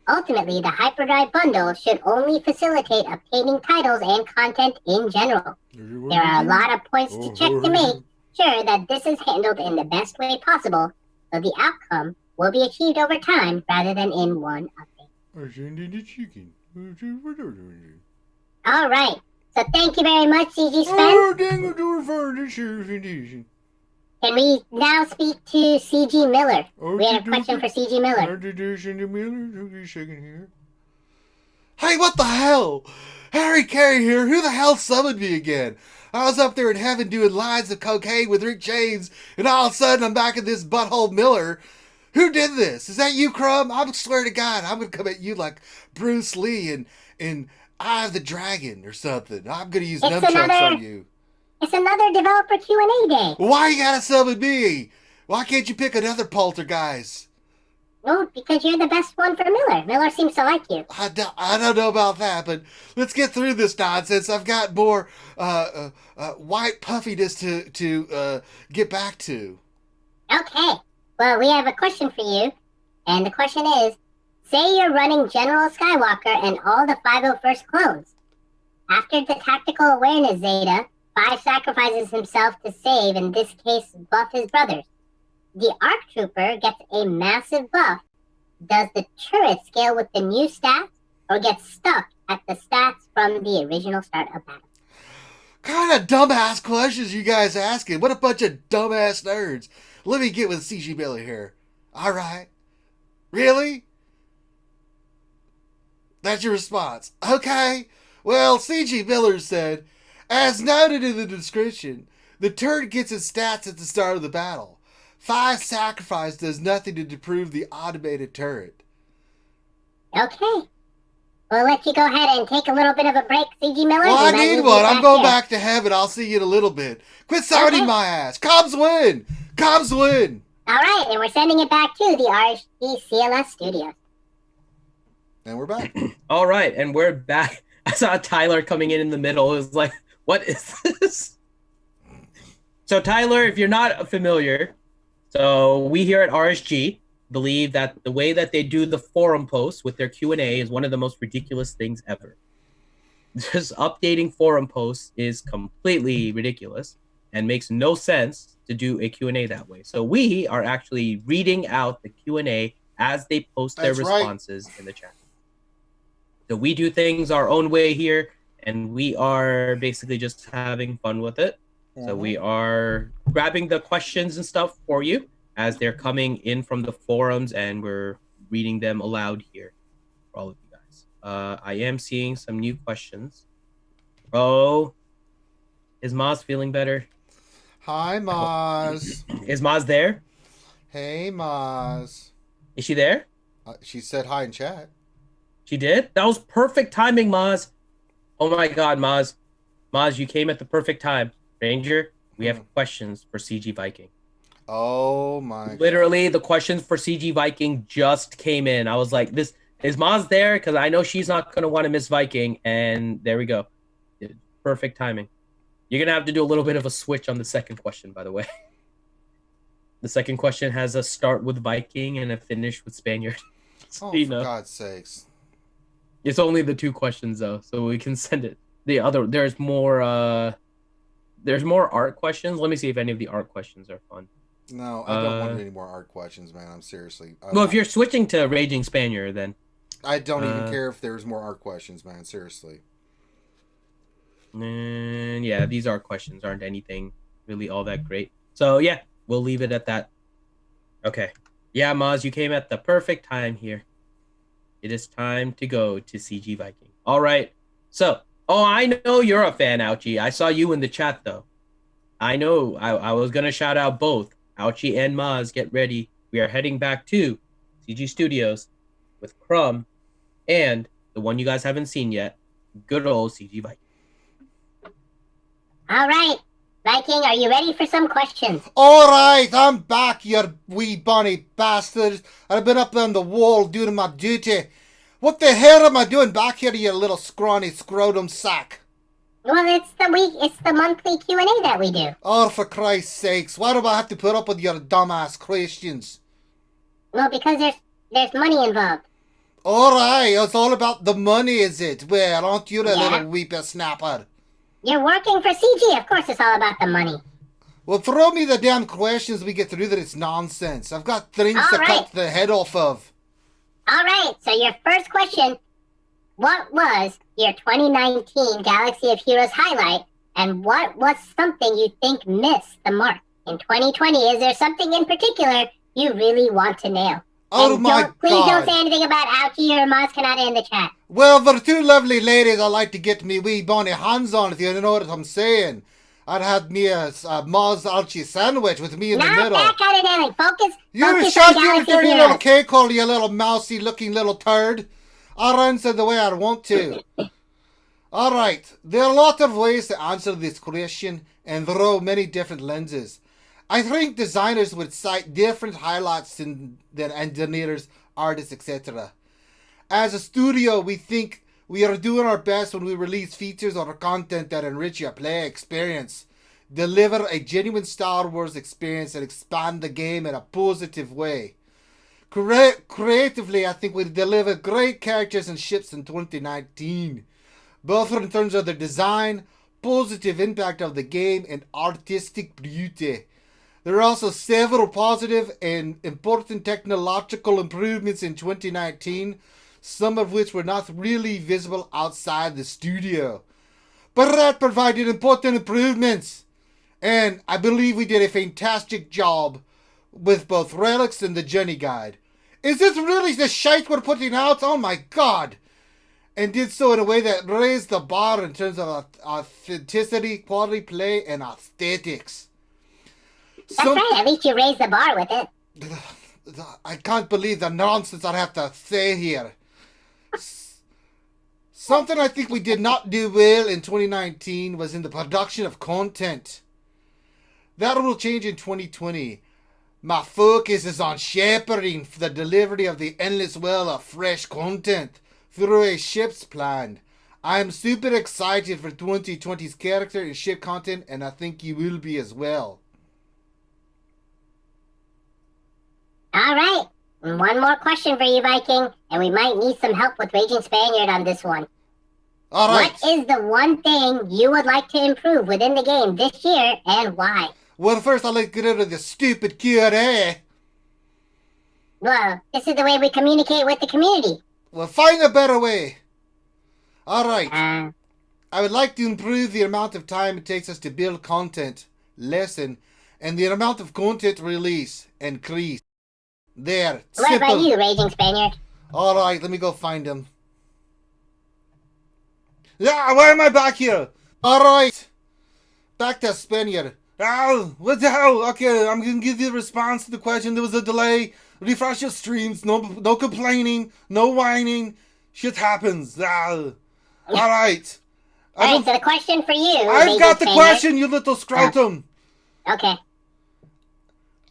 Ultimately, the Hyperdrive bundle should only facilitate obtaining titles and content in general. There are a lot of points to check to make sure that this is handled in the best way possible, so the outcome will be achieved over time rather than in one update. All right. So thank you very much, CG Sven. Can we now speak to CG Miller? We had a question for CG Miller. Hey, what the hell? Harry Carey here. Who the hell summoned me again? I was up there in heaven doing lines of cocaine with Rick James, and all of a sudden I'm back at this butthole Miller. Who did this? Is that you, Crumb? I swear to God, I'm going to come at you like Bruce Lee in Eye of the Dragon or something. I'm going to use nunchucks on you. It's another developer Q&A day. Why you gotta summon me? Why can't you pick another poltergeist? Well, because you're the best one for Miller. Miller seems to like you. I don't know about that, but let's get through this nonsense. I've got more white puffiness to get back to. Okay. Well, we have a question for you. And the question is, say you're running General Skywalker and all the 501st clones. After the Tactical Awareness Zeta, 5 sacrifices himself to save, in this case, buff his brothers. The ARC Trooper gets a massive buff. Does the turret scale with the new stats or get stuck at the stats from the original start of battle? Kind of dumbass questions you guys asking. What a bunch of dumbass nerds. Let me get with CG Billy here. All right. Really? That's your response. Okay. Well, CG Miller said, as noted in the description, the turret gets its stats at the start of the battle. 5 sacrifice does nothing to improve the automated turret. Okay. We'll let you go ahead and take a little bit of a break, CG Miller. Well, I need one. I'm going back to heaven. I'll see you in a little bit. Quit sounding my ass. Cubs win. Cubs win. All right, and we're sending it back to the RSG CLS studio. And we're back. All right, and we're back. I saw Tyler coming in the middle. It was like, what is this? So Tyler, if you're not familiar, so we here at RSG believe that the way that they do the forum posts with their Q&A is one of the most ridiculous things ever. Just updating forum posts is completely ridiculous and makes no sense to do a Q&A that way. So we are actually reading out the Q&A as they post their responses in the chat. So we do things our own way here, and we are basically just having fun with it. So we are grabbing the questions and stuff for you as they're coming in from the forums, and we're reading them aloud here for all of you guys. I am seeing some new questions. Oh, is Maz feeling better? Hi, Maz. Is Maz there? Hey, Maz. Is she there? She said hi in chat. She did? That was perfect timing, Maz. Oh my God, Maz. Maz, you came at the perfect time. Ranger, we have questions for CG Viking. Oh my Literally, the questions for CG Viking just came in. I was like, "This is Maz there?" Because I know she's not going to want to miss Viking. And there we go. Perfect timing. You're going to have to do a little bit of a switch on the second question, by the way. The second question has a start with Viking and a finish with Spaniard. So, for God's sakes. It's only the 2 questions, though, so we can send it. The other, there's more art questions. Let me see if any of the art questions are fun. No, I don't want any more art questions, man. I'm seriously. Well, if you're switching to Raging Spaniard, then. I don't even care if there's more art questions, man. Seriously. And yeah, these art questions aren't anything really all that great. So yeah, we'll leave it at that. Okay. Yeah, Maz, you came at the perfect time here. It is time to go to CG Viking. All right. So, I know you're a fan, Ouchie. I saw you in the chat, though. I know. I was going to shout out both. Ouchie and Maz, get ready. We are heading back to CG Studios with Crumb and the one you guys haven't seen yet, good old CG Viking. All right. Viking, are you ready for some questions? All right, I'm back, you wee bunny bastards. I've been up on the wall doing my duty. What the hell am I doing back here, you little scrawny scrotum sack? Well, it's the monthly Q&A that we do. Oh, for Christ's sakes, why do I have to put up with your dumbass questions? Well, because there's money involved. All right, it's all about the money, is it? Well, aren't you a little whippersnapper? You're working for CG, of course it's all about the money. Well, throw me the damn questions we get through that it's nonsense. I've got things to cut the head off of. All right, so your first question, what was your 2019 Galaxy of Heroes highlight, and what was something you think missed the mark? In 2020, is there something in particular you really want to nail? Oh and my God. Please don't say anything about Ouchie or Maz Kanata in the chat. Well, for 2 lovely ladies, I'd like to get me wee bonny hands on, if you know what I'm saying. I'd have me a Maz Archie sandwich with me in the middle. Not that kind of dancing. Focus You shut on your Galaxy dirty Heroes. little cake hole, you little mousy looking little turd. I'll answer the way I want to. Alright, there are a lot of ways to answer this question and through many different lenses. I think designers would cite different highlights than engineers, artists, etc. As a studio, we think we are doing our best when we release features or content that enrich your play experience, deliver a genuine Star Wars experience, and expand the game in a positive way. Creatively, I think we delivered great characters and ships in 2019, both in terms of their design, positive impact of the game and artistic beauty. There are also several positive and important technological improvements in 2019, some of which were not really visible outside the studio. But that provided important improvements, and I believe we did a fantastic job with both relics and the journey guide. Is this really the shite we're putting out? Oh my god! And did so in a way that raised the bar in terms of authenticity, quality play, and aesthetics. That's right, at least you raised the bar with it. I can't believe the nonsense I have to say here. Something I think we did not do well in 2019 was in the production of content. That will change in 2020. My focus is on shepherding the delivery of the endless well of fresh content through a ship's plan. I am super excited for 2020's character and ship content, and I think you will be as well. All right. One more question for you, Viking, and we might need some help with Raging Spaniard on this one. All right. What is the one thing you would like to improve within the game this year, and why? Well, first I'd like to get rid of the stupid Q&A. Well, this is the way we communicate with the community. Well, find a better way. All right. Uh, I would like to improve the amount of time it takes us to build content, lesson, and the amount of content release increase. There. What Simple. about you, Raging Spaniard? All right, let me go find him. Yeah, why am I back here? All right. Back to Spaniard. Oh, what the hell? Okay, I'm going to give you a response to the question. There was a delay. Refresh your streams. No complaining. No whining. Shit happens. All right. All right, so the question for you, I've Raging got the Spaniard. question, you little scrotum. Okay.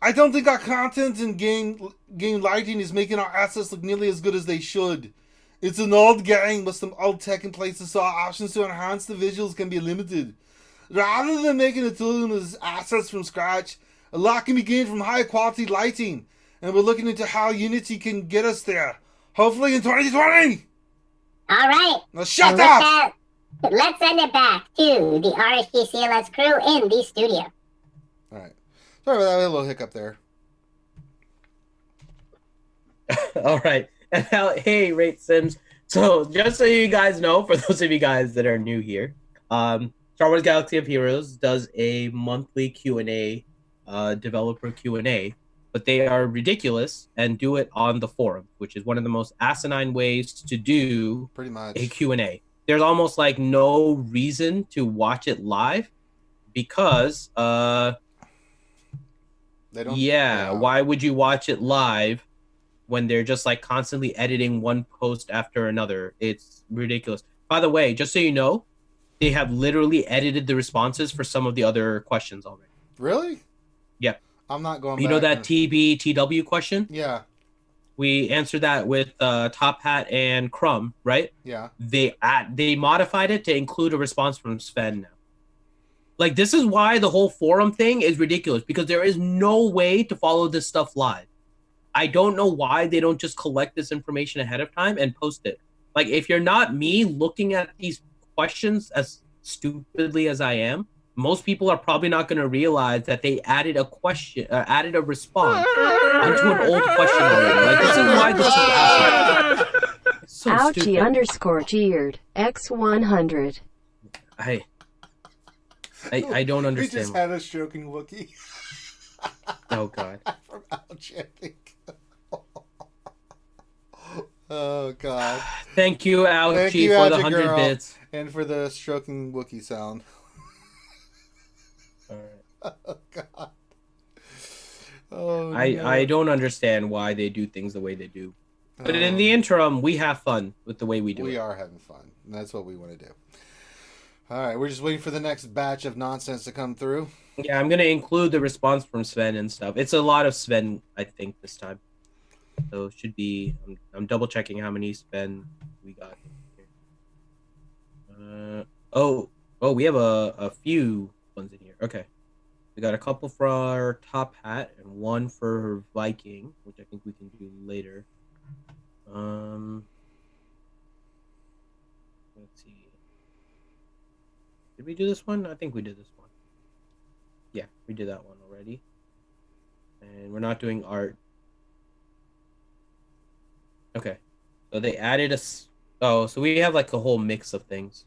I don't think our content and game lighting is making our assets look nearly as good as they should. It's an old game with some old tech in places, so our options to enhance the visuals can be limited. Rather than making a tool with assets from scratch, a lot can be gained from high quality lighting, and we're looking into how Unity can get us there. Hopefully in 2020! All right. Now shut And up! with that, let's send it back to the RSG CLS crew in the studio. Alright. Sorry about that, we had a little hiccup there. All right. Hey, Rate Sims. So just so you guys know, for those of you guys that are new here, Star Wars Galaxy of Heroes does a monthly Q&A, developer Q&A, but they are ridiculous and do it on the forum, which is one of the most asinine ways to do Pretty much. a Q&A. There's almost like no reason to watch it live because, They don't, why would you watch it live when they're just like constantly editing one post after another? It's ridiculous. By the way, just so you know, they have literally edited the responses for some of the other questions already. Really? Yeah. I'm not going back. You know that TBTW question? Yeah. We answered that with Top Hat and Crumb, right? Yeah. They modified it to include a response from Sven now. Like, this is why the whole forum thing is ridiculous, because there is no way to follow this stuff live. I don't know why they don't just collect this information ahead of time and post it. Like, if you're not me looking at these questions as stupidly as I am, most people are probably not going to realize that they added a question, added a response onto an old question already. Like, this is why this is awesome. It's so Ouchie stupid. _cheered X100. I don't We understand. just had a stroking Wookiee. Oh God. From Ouch, I think. Oh God. Thank you, Ouchie, Thank you, for the Ouchie 100 girl. bits. And for the stroking Wookiee sound. All right. Oh God. Oh, I don't understand why they do things the way they do. But in the interim, we have fun with the way we do it. We are having fun. And that's what we want to do. All right, we're just waiting for the next batch of nonsense to come through. Yeah, I'm going to include the response from Sven and stuff. It's a lot of Sven, I think, this time. So it should be... I'm double-checking how many Sven we got. We have a few ones in here. Okay. We got a couple for our Top Hat and one for Viking, which I think we can do later. Let's see. Did we do this one? I think we did this one. Yeah, we did that one already. And we're not doing art. Okay. So they added so we have like a whole mix of things.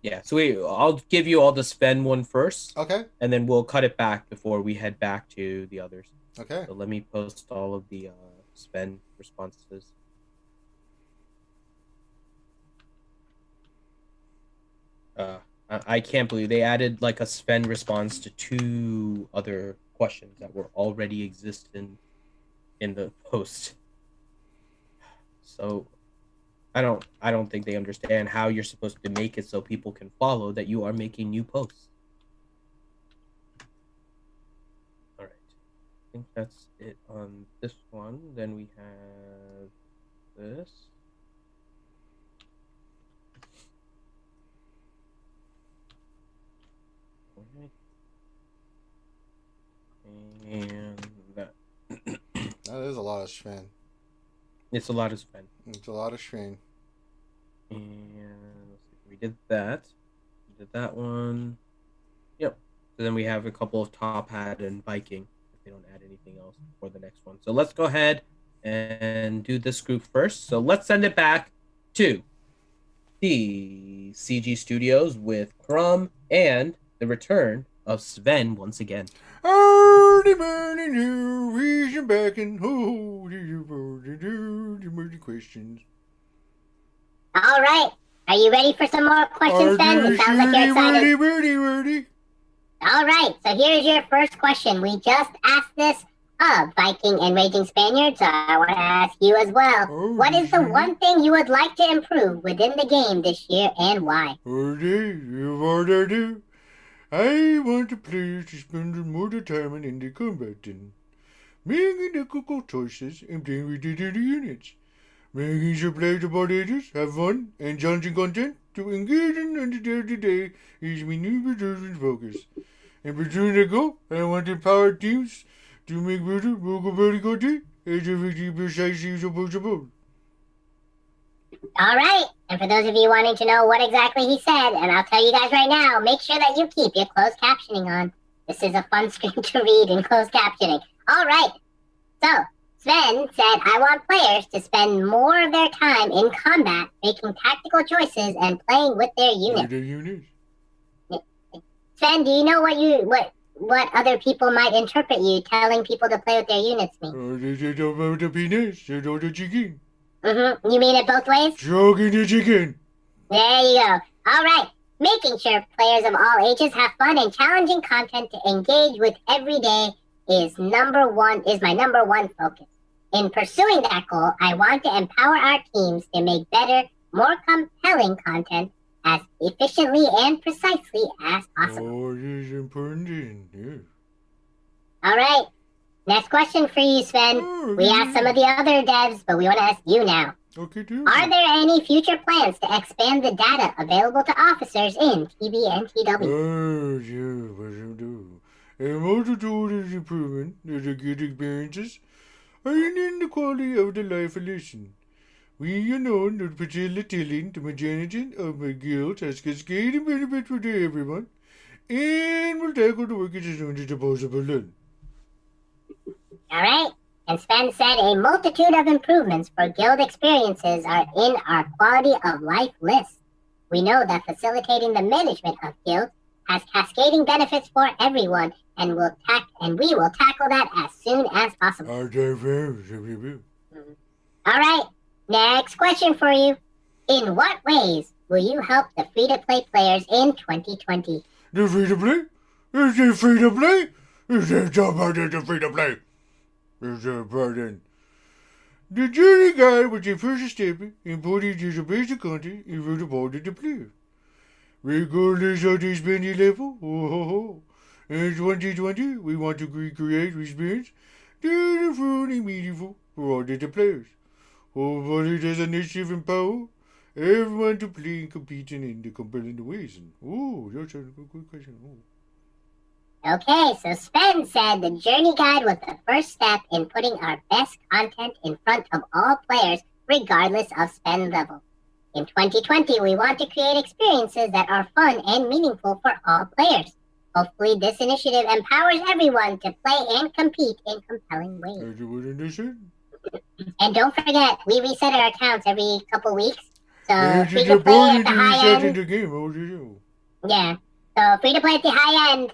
Yeah, so I'll give you all the spend one first. Okay. And then we'll cut it back before we head back to the others. Okay. So let me post all of the spend responses. I can't believe they added like a spend response to 2 other questions that were already existing in the post. So I don't think they understand how you're supposed to make it so people can follow that you are making new posts. All right. I think that's it on this one. Then we have this. And that. That is a lot of spend. It's a lot of spend. It's a lot of strain. And we did that. We did that one. Yep. So then we have a couple of Top Hat and Viking, if they don't add anything else for the next one. So let's go ahead and do this group first. So let's send it back to the CG Studios with Crumb and the return of Sven once again. Early morning, new reason back and hold you questions. All right. Are you ready for some more questions, Ben? It sounds like you're excited. Ready. All right. So here's your first question. We just asked this of Viking and Raging Spaniard, so I want to ask you as well. What is the one thing you would like to improve within the game this year and why? I want the players to spend more time in the combating, making difficult choices and playing with the units, making sure players of all ages have fun and challenging content to engage in the day-to-day is my new pursuit focus. In pursuing the goal, I want empowered teams to make better local content as effectively precisely as possible. All right. And for those of you wanting to know what exactly he said, and I'll tell you guys right now, make sure that you keep your closed captioning on. This is a fun screen to read in closed captioning. All right. So, Sven said, I want players to spend more of their time in combat, making tactical choices and playing with their units. Sven, do you know what other people might interpret you telling people to play with their units mean? Mm-hmm. You mean it both ways? Jogging the chicken. There you go. All right. Making sure players of all ages have fun and challenging content to engage with every day is my number one focus. In pursuing that goal, I want to empower our teams to make better, more compelling content as efficiently and precisely as possible. Oh, this is important. Yeah. All right. Next question for you, Sven. We asked some of the other devs, but we want to ask you now. Okay, too. Are there any future plans to expand the data available to officers in TBNTW? A multitude of improvement that are good experiences are in the quality of the life lesson. We are known to facilitating the majority of my guilds has cascading benefits for everyone, and will tackle the work as soon as possible. All right. And Sven said a multitude of improvements for guild experiences are in our quality of life list. We know that facilitating the management of guilds has cascading benefits for everyone, and we will tackle that as soon as possible. All right. Next question for you. In what ways will you help the free-to-play players in 2020? The free-to-play? Is it free-to-play? Is it the free-to-play? Is it pardon? The journey guide was the first step in putting the basic content in front of all the players. Regardless of the spending level, in 2020, we want to create experience that are truly meaningful for all the players. Hopefully, there's an initiative empower everyone to play and compete in the compelling ways. That's a good question. Okay, so Sven said the journey guide was the first step in putting our best content in front of all players, regardless of spend level. In 2020, we want to create experiences that are fun and meaningful for all players. Hopefully, this initiative empowers everyone to play and compete in compelling ways. And don't forget, we reset our accounts every couple weeks. So free to play at the high end. Yeah. So free to play at the high end.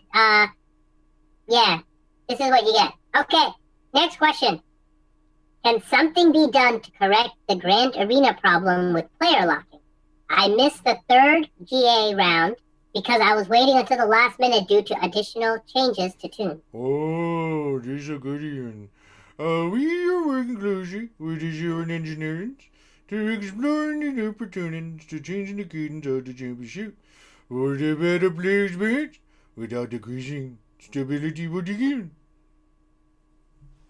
Yeah. This is what you get. Okay. Next question. Can something be done to correct the Grand Arena problem with player locking? I missed the third GA round because I was waiting until the last minute due to additional changes to Tune. Oh, this is a good one. We are working closely with the Zero engineering to explore new opportunities to change the cadence of the championship for the better player experience without decreasing stability for the game.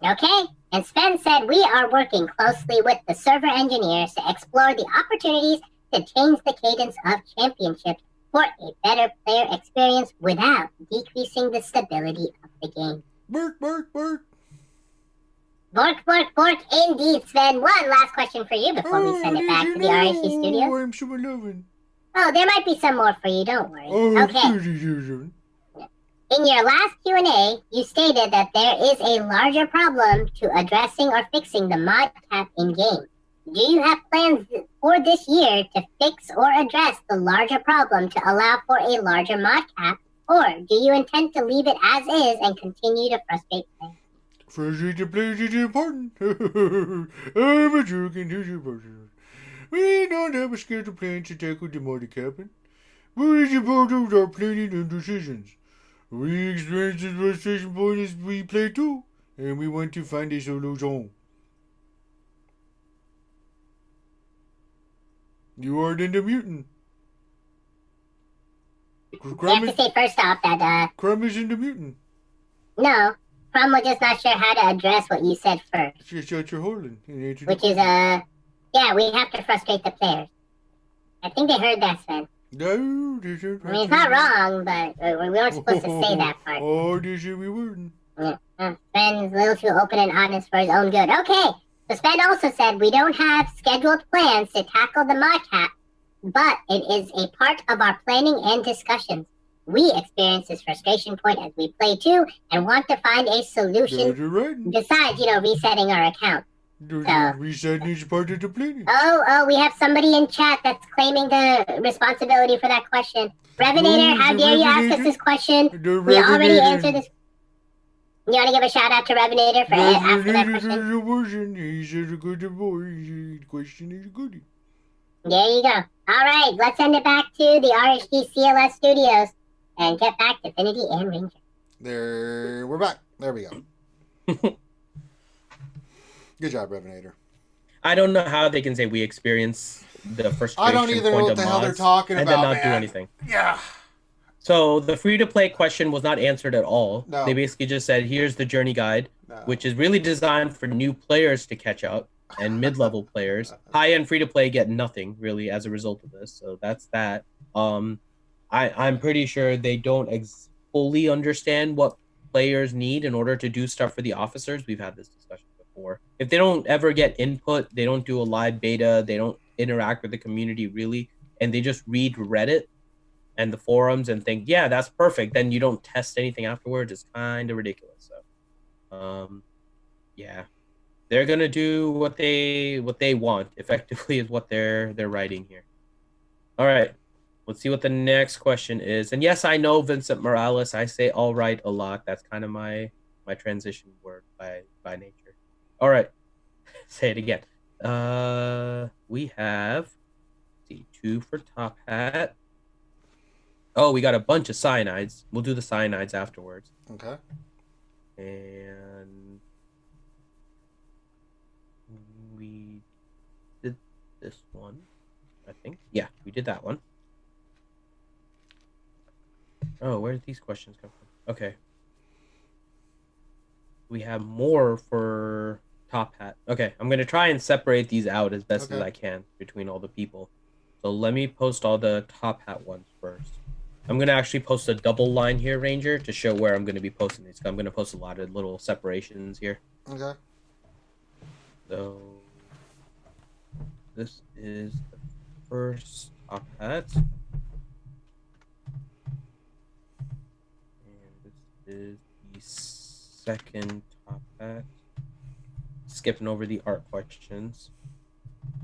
Okay, and Sven said we are working closely with the server engineers to explore the opportunities to change the cadence of championships for a better player experience without decreasing the stability of the game. Bark, bark, bark. Bork, bork, bork. Indeed, Sven. One last question for you before we send it back to the RSG studio. I'm so loving. Oh, there might be some more for you. Don't worry. Okay. In your last Q&A, you stated that there is a larger problem to addressing or fixing the mod cap in-game. Do you have plans for this year to fix or address the larger problem to allow for a larger mod cap, or do you intend to leave it as is and continue to frustrate players? Frustrate the players is important. I'm a joke and here's your person. We don't have a scheduled plan to tackle the mod cap, but it's important our planning and decisions. We experience this frustration point as we play too, and we want to find a solution. You are then the mutant. You have to say first off that, Crumb is in the mutant. No, Crumb was just not sure how to address what you said first. Just shut your hole in. Which is, yeah, we have to frustrate the players. I think they heard that, Sven. No, I mean, it's not wrong, but we weren't supposed to say that part. Oh, they said we weren't. Yeah. Sven's a little too open and honest for his own good. Okay, so Sven also said we don't have scheduled plans to tackle the mod cap, but it is a part of our planning and discussions. We experience this frustration point as we play too and want to find a solution besides, resetting our account. Resetting is part of the planning. Oh, we have somebody in chat that's claiming the responsibility for that question. Revenator, how dare you ask us this question? We already answered this. You want to give a shout out to Revenator for asking that question? He said a good boy. The question is a goodie. There you go. All right, let's send it back to the RSG CLS studios and get back to Affinity and Ranger. There, we're back. There we go. Good job, Revenator. I don't know how they can say we experience the frustration I don't either know what the hell they're talking and about, then not do anything. Yeah. So the free-to-play question was not answered at all. No. They basically just said, here's the journey guide, which is really designed for new players to catch up and mid-level players. High-end free-to-play get nothing, really, as a result of this. So that's that. I'm pretty sure they don't fully understand what players need in order to do stuff for the officers. We've had this discussion before. If they don't ever get input, they don't do a live beta, they don't interact with the community really, and they just read Reddit and the forums and think, yeah, that's perfect, then you don't test anything afterwards. It's kind of ridiculous. So yeah, they're gonna do what they want effectively is what they're writing here. All right, let's see what the next question is. And yes, I know Vincent Morales, I say all right a lot. That's kind of my transition word by nature. All right, say it again. We have, see, 2 for Top Hat. Oh, we got a bunch of cyanides. We'll do the cyanides afterwards. Okay. And we did this one, I think. Yeah, we did that one. Oh, where did these questions come from? Okay. We have more for Top Hat. Okay, I'm going to try and separate these out as best as I can between all the people. So let me post all the Top Hat ones first. I'm going to actually post a double line here, Ranger, to show where I'm going to be posting these. I'm going to post a lot of little separations here. So this is the first top hat. And this is the second top hat. Skipping over the art questions.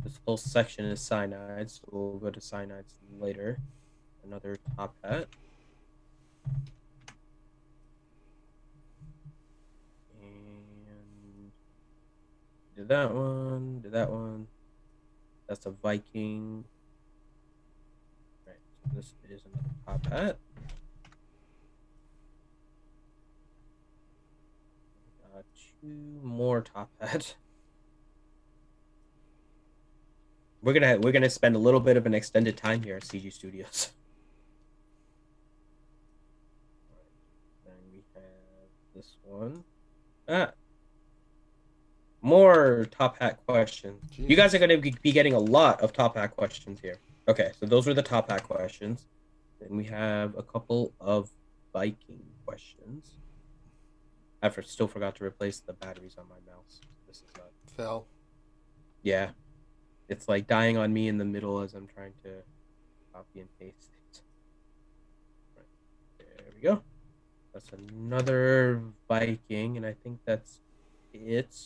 This whole section is cyanide, so we'll go to cyanides later. Another top hat. And did that one. That's a Viking. Right, so this is another top hat. Got 2 more top hats. We're gonna spend a little bit of an extended time here at CG Studios. Then we have this one. More top hat questions. Jesus. You guys are gonna be getting a lot of top hat questions here. Okay, so those were the top hat questions. Then we have a couple of Viking questions. I still forgot to replace the batteries on my mouse. This is not Fell. Yeah. It's like dying on me in the middle as I'm trying to copy and paste it. Right. There we go. That's another Viking, and I think that's it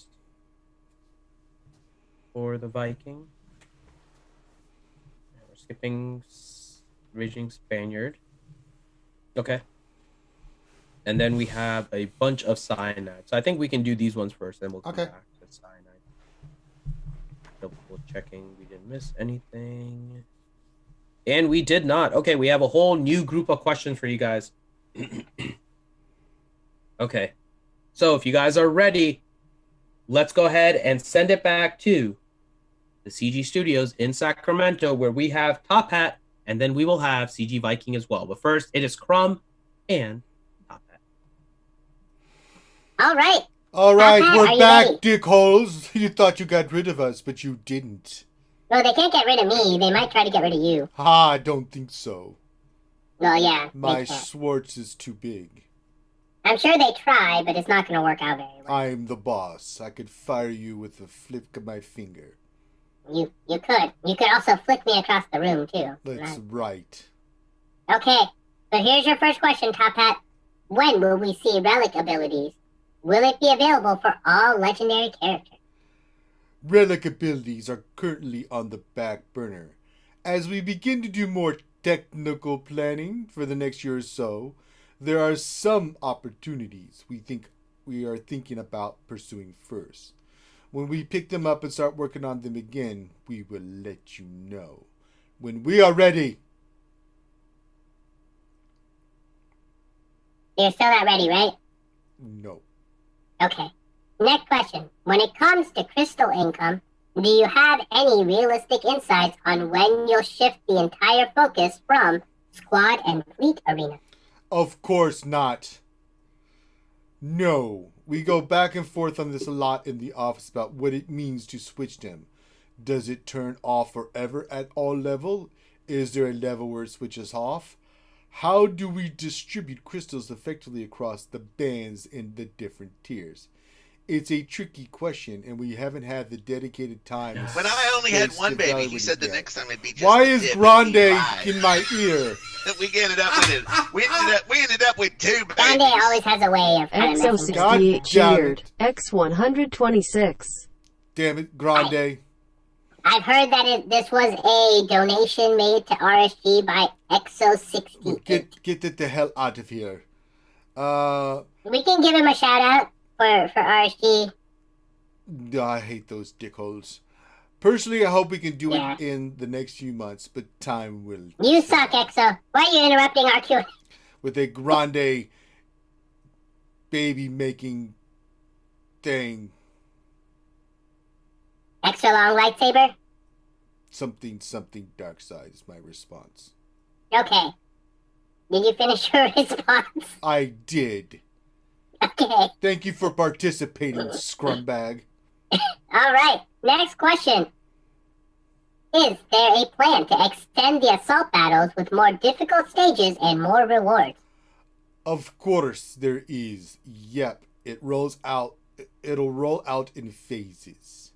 for the Viking. And we're skipping Raging Spaniard. Okay. And then we have a bunch of cyanide. So I think we can do these ones first, then we'll come back to cyanide. Double checking we didn't miss anything. And we did not. Okay, we have a whole new group of questions for you guys. Okay. So if you guys are ready, let's go ahead and send it back to the CG Studios in Sacramento, where we have Top Hat, and then we will have CG Viking as well. But first, it is Crumb and Top Hat. All right. All right, Top Hat, we're are you back, ready? dickholes. You thought you got rid of us, but you didn't. Well, they can't get rid of me. They might try to get rid of you. Ha, I don't think so. Well, yeah. My they can't. Schwartz is too big. I'm sure they try, but it's not going to work out very well. I'm the boss. I could fire you with a flick of my finger. You could. You could also flick me across the room, too. That's right. Okay, so here's your first question, Top Hat. When will we see relic abilities? Will it be available for all legendary characters? Relic abilities are currently on the back burner. As we begin to do more technical planning for the next year or so, there are some opportunities we are thinking about pursuing first. When we pick them up and start working on them again, we will let you know when we are ready. You're still not ready, right? No. Okay. Next question. When it comes to crystal income, do you have any realistic insights on when you'll shift the entire focus from squad and fleet arena? Of course not. No. We go back and forth on this a lot in the office about what it means to switch them. Does it turn off forever at all level? Is there a level where it switches off? How do we distribute crystals effectively across the bands in the different tiers? It's a tricky question, and we haven't had the dedicated time. When I only had one baby, he said the next time it'd be just Why a is dip, Grande it'd be in my ear? We ended up with it. We ended up with 2 babies. Grande always has a way of kind of messing with God XO68 damn cheered. it. X126. Damn it, Grande. I've heard that this was a donation made to RSG by XO68. Get it the hell out of here. We can give him a shout out for RSG. I hate those dickholes. Personally, I hope we can do Yeah. it in the next few months, but time will. You suck, EXO. Why are you interrupting our Q? With a Grande baby making thing. Extra long lightsaber? Something dark side is my response. Okay. Did you finish your response? I did. Okay. Thank you for participating, scrumbag. All right. Next question. Is there a plan to extend the assault battles with more difficult stages and more rewards? Of course there is. Yep, it'll roll out in phases.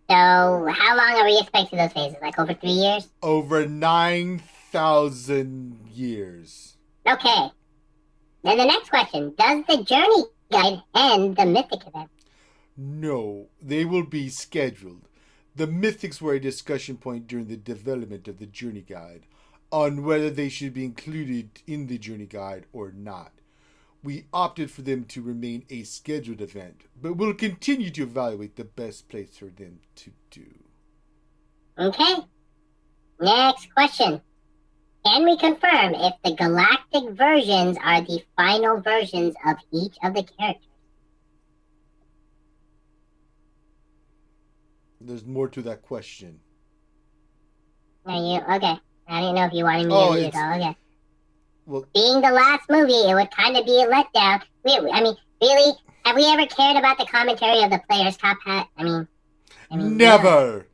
So how long are we expecting those phases? Like over 3 years? Over 9,000 years. Okay. Then the next question. Does the journey guide end the mythic event? No, they will be scheduled. The mythics were a discussion point during the development of the journey guide on whether they should be included in the journey guide or not. We opted for them to remain a scheduled event, but we'll continue to evaluate the best place for them to do. Okay. Next question. Can we confirm if the galactic versions are the final versions of each of the characters? There's more to that question. Are you okay? I didn't know if you wanted me to read it all. Okay. Well, being the last movie, it would kind of be a letdown. I mean, really, have we ever cared about the commentary of the player's top hat? I mean never.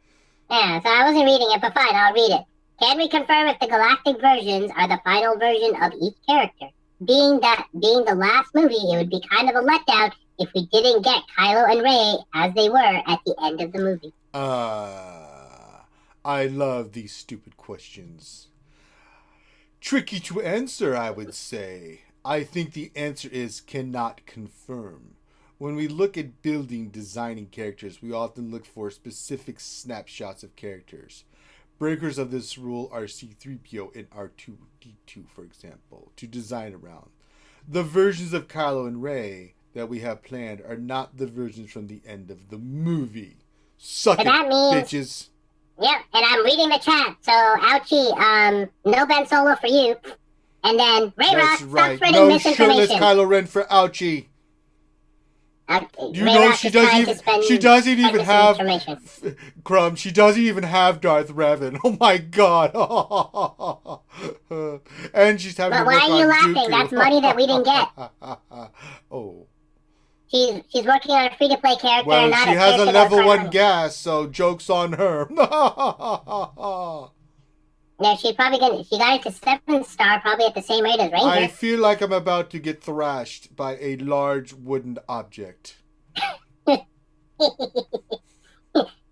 Yeah, so I wasn't reading it, but fine, I'll read it. Can we confirm if the galactic versions are the final version of each character? Being the last movie, it would be kind of a letdown if we didn't get Kylo and Rey as they were at the end of the movie. I love these stupid questions. Tricky to answer, I would say. I think the answer is cannot confirm. When we look at designing characters, we often look for specific snapshots of characters. Breakers of this rule are C-3PO and R2-D2, for example, to design around. The versions of Kylo and Rey that we have planned are not the versions from the end of the movie. Suck it, bitches. Yep, and I'm reading the chat. So, ouchie, no Ben Solo for you. And then, Ray Rock, stop spreading misinformation. No shirtless Kylo Ren for ouchie. You Ray know Rock she doesn't even have Crumb. She doesn't even have Darth Revan. Oh my god! And she's having. But why are you laughing? Dooku. That's money that we didn't get. Oh. She's working on a free-to-play character. Well, not she has a level 1 gas, so joke's on her. No, she got it to 7-star, probably at the same rate as Ranger. I feel like I'm about to get thrashed by a large wooden object. And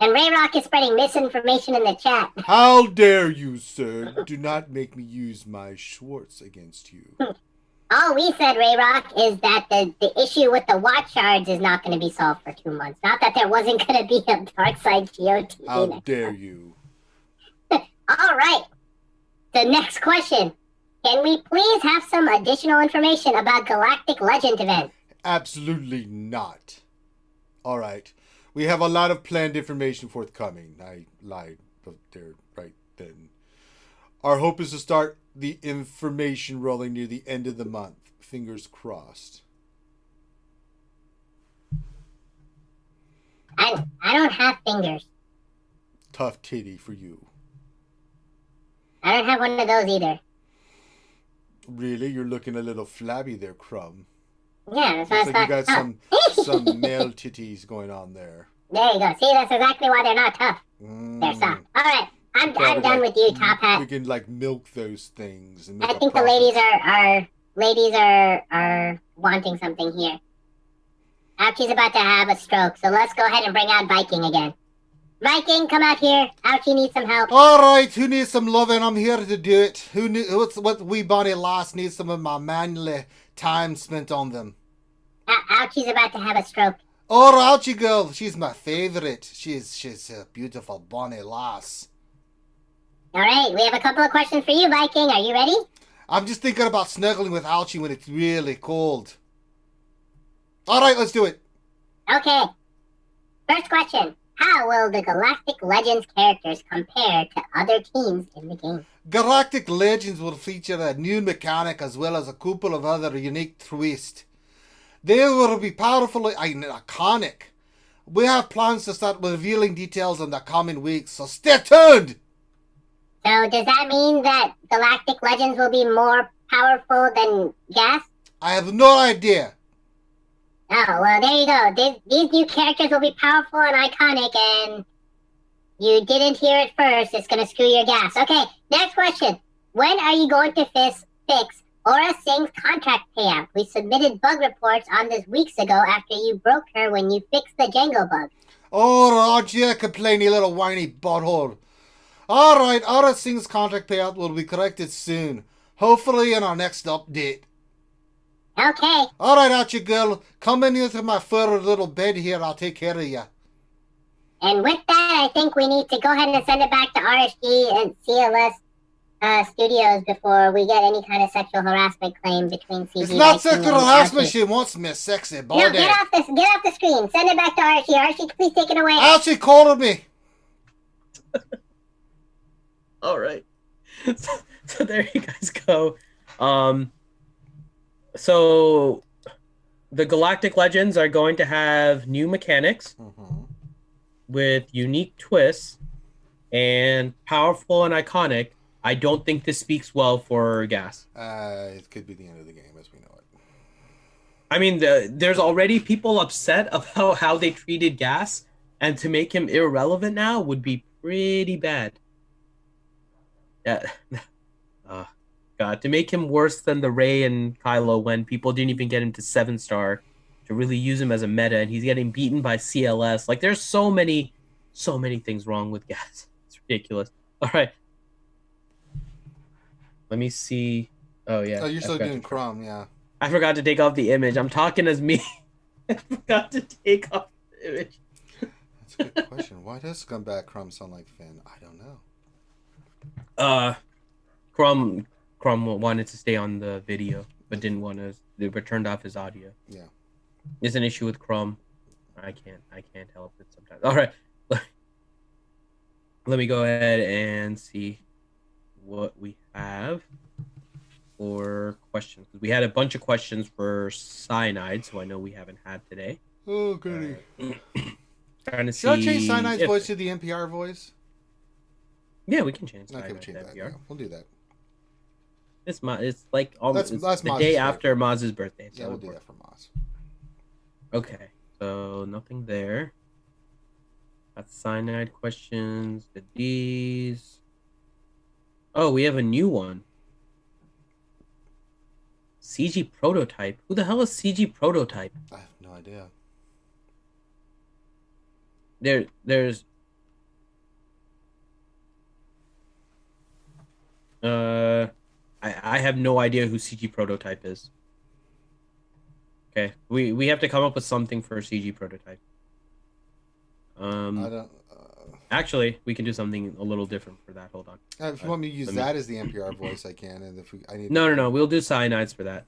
Ray Rock is spreading misinformation in the chat. How dare you, sir? Do not make me use my Schwartz against you. All we said, Ray Rock, is that the issue with the watch shards is not going to be solved for 2 months. Not that there wasn't going to be a dark side GOT. How dare you? All right. The next question. Can we please have some additional information about Galactic Legend event? Absolutely not. All right. We have a lot of planned information forthcoming. I lied, but they're right then. Our hope is to start the information rolling near the end of the month. Fingers crossed. I don't have fingers. Tough titty for you. I don't have one of those either. Really? You're looking a little flabby there, Crumb. Yeah, that's Looks like you got some male titties going on there. There you go. See, that's exactly why they're not tough. They're soft. All right. I'm done with you, Top Hat. We can milk those things. And I think the ladies are wanting something here. Ouchie's about to have a stroke, so let's go ahead and bring out Viking again. Viking, come out here. Ouchie needs some help. All right, who needs some loving? I'm here to do it. What wee bonny lass needs some of my manly time spent on them? Ouchie's about to have a stroke. Oh, Ouchie girl, she's my favorite. She's a beautiful bonny lass. All right, we have a couple of questions for you, Viking. Are you ready? I'm just thinking about snuggling with Ouchie when it's really cold. All right, let's do it. Okay. First question. How will the Galactic Legends characters compare to other teams in the game? Galactic Legends will feature a new mechanic as well as a couple of other unique twists. They will be powerful and iconic. We have plans to start revealing details in the coming weeks, so stay tuned! So does that mean that Galactic Legends will be more powerful than Gas? I have no idea. Oh, well, there you go. These new characters will be powerful and iconic, and you didn't hear it first. It's going to screw your Gas. Okay, next question. When are you going to fix Aura Singh's contract payout. We submitted bug reports on this weeks ago after you broke her when you fixed the Django bug. Oh, Roger, complainy little whiny butthole. Alright, RSG's contract payout will be corrected soon. Hopefully in our next update. Okay. Alright, Archie girl. Come in into my furry little bed here. I'll take care of you. And with that, I think we need to go ahead and send it back to RSG and CLS studios before we get any kind of sexual harassment claim between CG. It's not Viking sexual and harassment. RSG. She wants me sexy body. No, get off the screen. Send it back to RSG. RSG, please take it away. Archie called me. All right. So there you guys go. So the Galactic Legends are going to have new mechanics with unique twists and powerful and iconic. I don't think this speaks well for Gas. It could be the end of the game as we know it. I mean, there's already people upset about how they treated Gas, and to make him irrelevant now would be pretty bad. Yeah. God, to make him worse than the Rey and Kylo when people didn't even get him to 7-star to really use him as a meta, and he's getting beaten by CLS. Like, there's so many things wrong with Gas. It's ridiculous. All right. Let me see. Oh, yeah. Oh, you're still doing Chrome, yeah. I forgot to take off the image. I'm talking as me. I forgot to take off the image. That's a good question. Why does Scumbag Crumb sound like Finn? I don't know. Crumb wanted to stay on the video, but didn't want to. They turned off his audio. Yeah. There's an issue with Crumb. I can't help it sometimes. All right. Let me go ahead and see what we have for questions. We had a bunch of questions for Cyanide, so I know we haven't had today. Oh, goody. Trying to see. Should I change Cyanide's voice to the NPR voice? Yeah, we can change. Okay, we'll change that. Yeah, we'll do that. It's like almost that's the Maz's day birthday. after Maz's birthday. So Yeah, we'll do that for Maz. Okay, so nothing there. That's Cyanide questions. The D's. Oh, we have a new one. CG Prototype. Who the hell is CG Prototype? I have no idea. There's I have no idea who CG Prototype is. Okay, we have to come up with something for CG Prototype. I don't. Actually, we can do something a little different for that. Hold on. If you want me to use that as the NPR voice, I can. And if I need. No. We'll do Cyanides for that.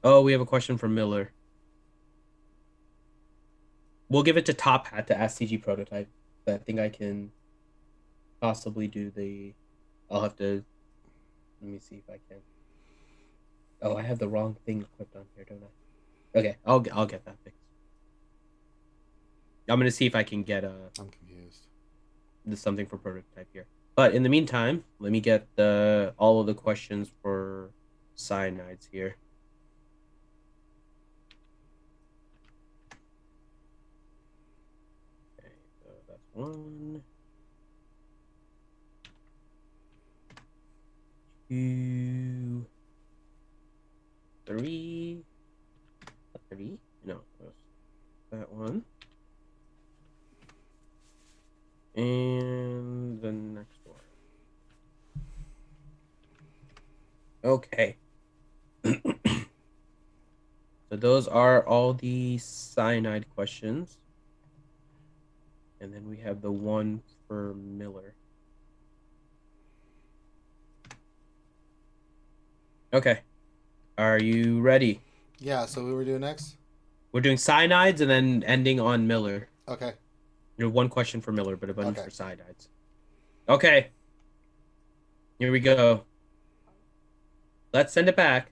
Oh, we have a question from Miller. We'll give it to Top Hat to ask CG Prototype. I think I can possibly do the. I'll have to. Let me see if I can. Oh, I have the wrong thing equipped on here, don't I? Okay, I'll get that fixed. I'm gonna see if I can get I'm confused. something for Prototype here. But in the meantime, let me get all of the questions for Cyanides here. Okay, so that's 1, 2, 3. 3? No, that one. And the next one. Okay. So those are all the Cyanide questions. And then we have the one for Miller. Okay. Are you ready? Yeah, so what we're doing next? We're doing Cyanides and then ending on Miller. Okay. One question for Miller, but a bunch for Cyanides. Okay. Here we go. Let's send it back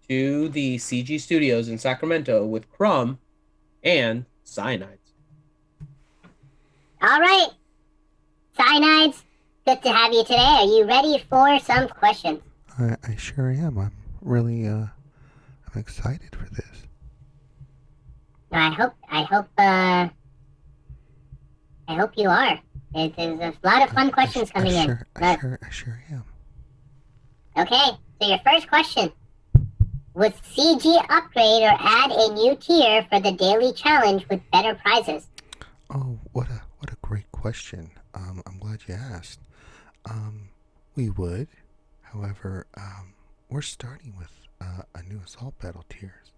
to the CG studios in Sacramento with Crumb and Cyanides. All right. Cyanides, good to have you today. Are you ready for some questions? I sure am. I'm really I'm excited for this. I hope you are. There's a lot of fun questions coming in. I sure am. Okay. So your first question. Would CG upgrade or add a new tier for the daily challenge with better prizes? Oh, what a great question. I'm glad you asked. We would. However, we're starting with a new assault battle tiers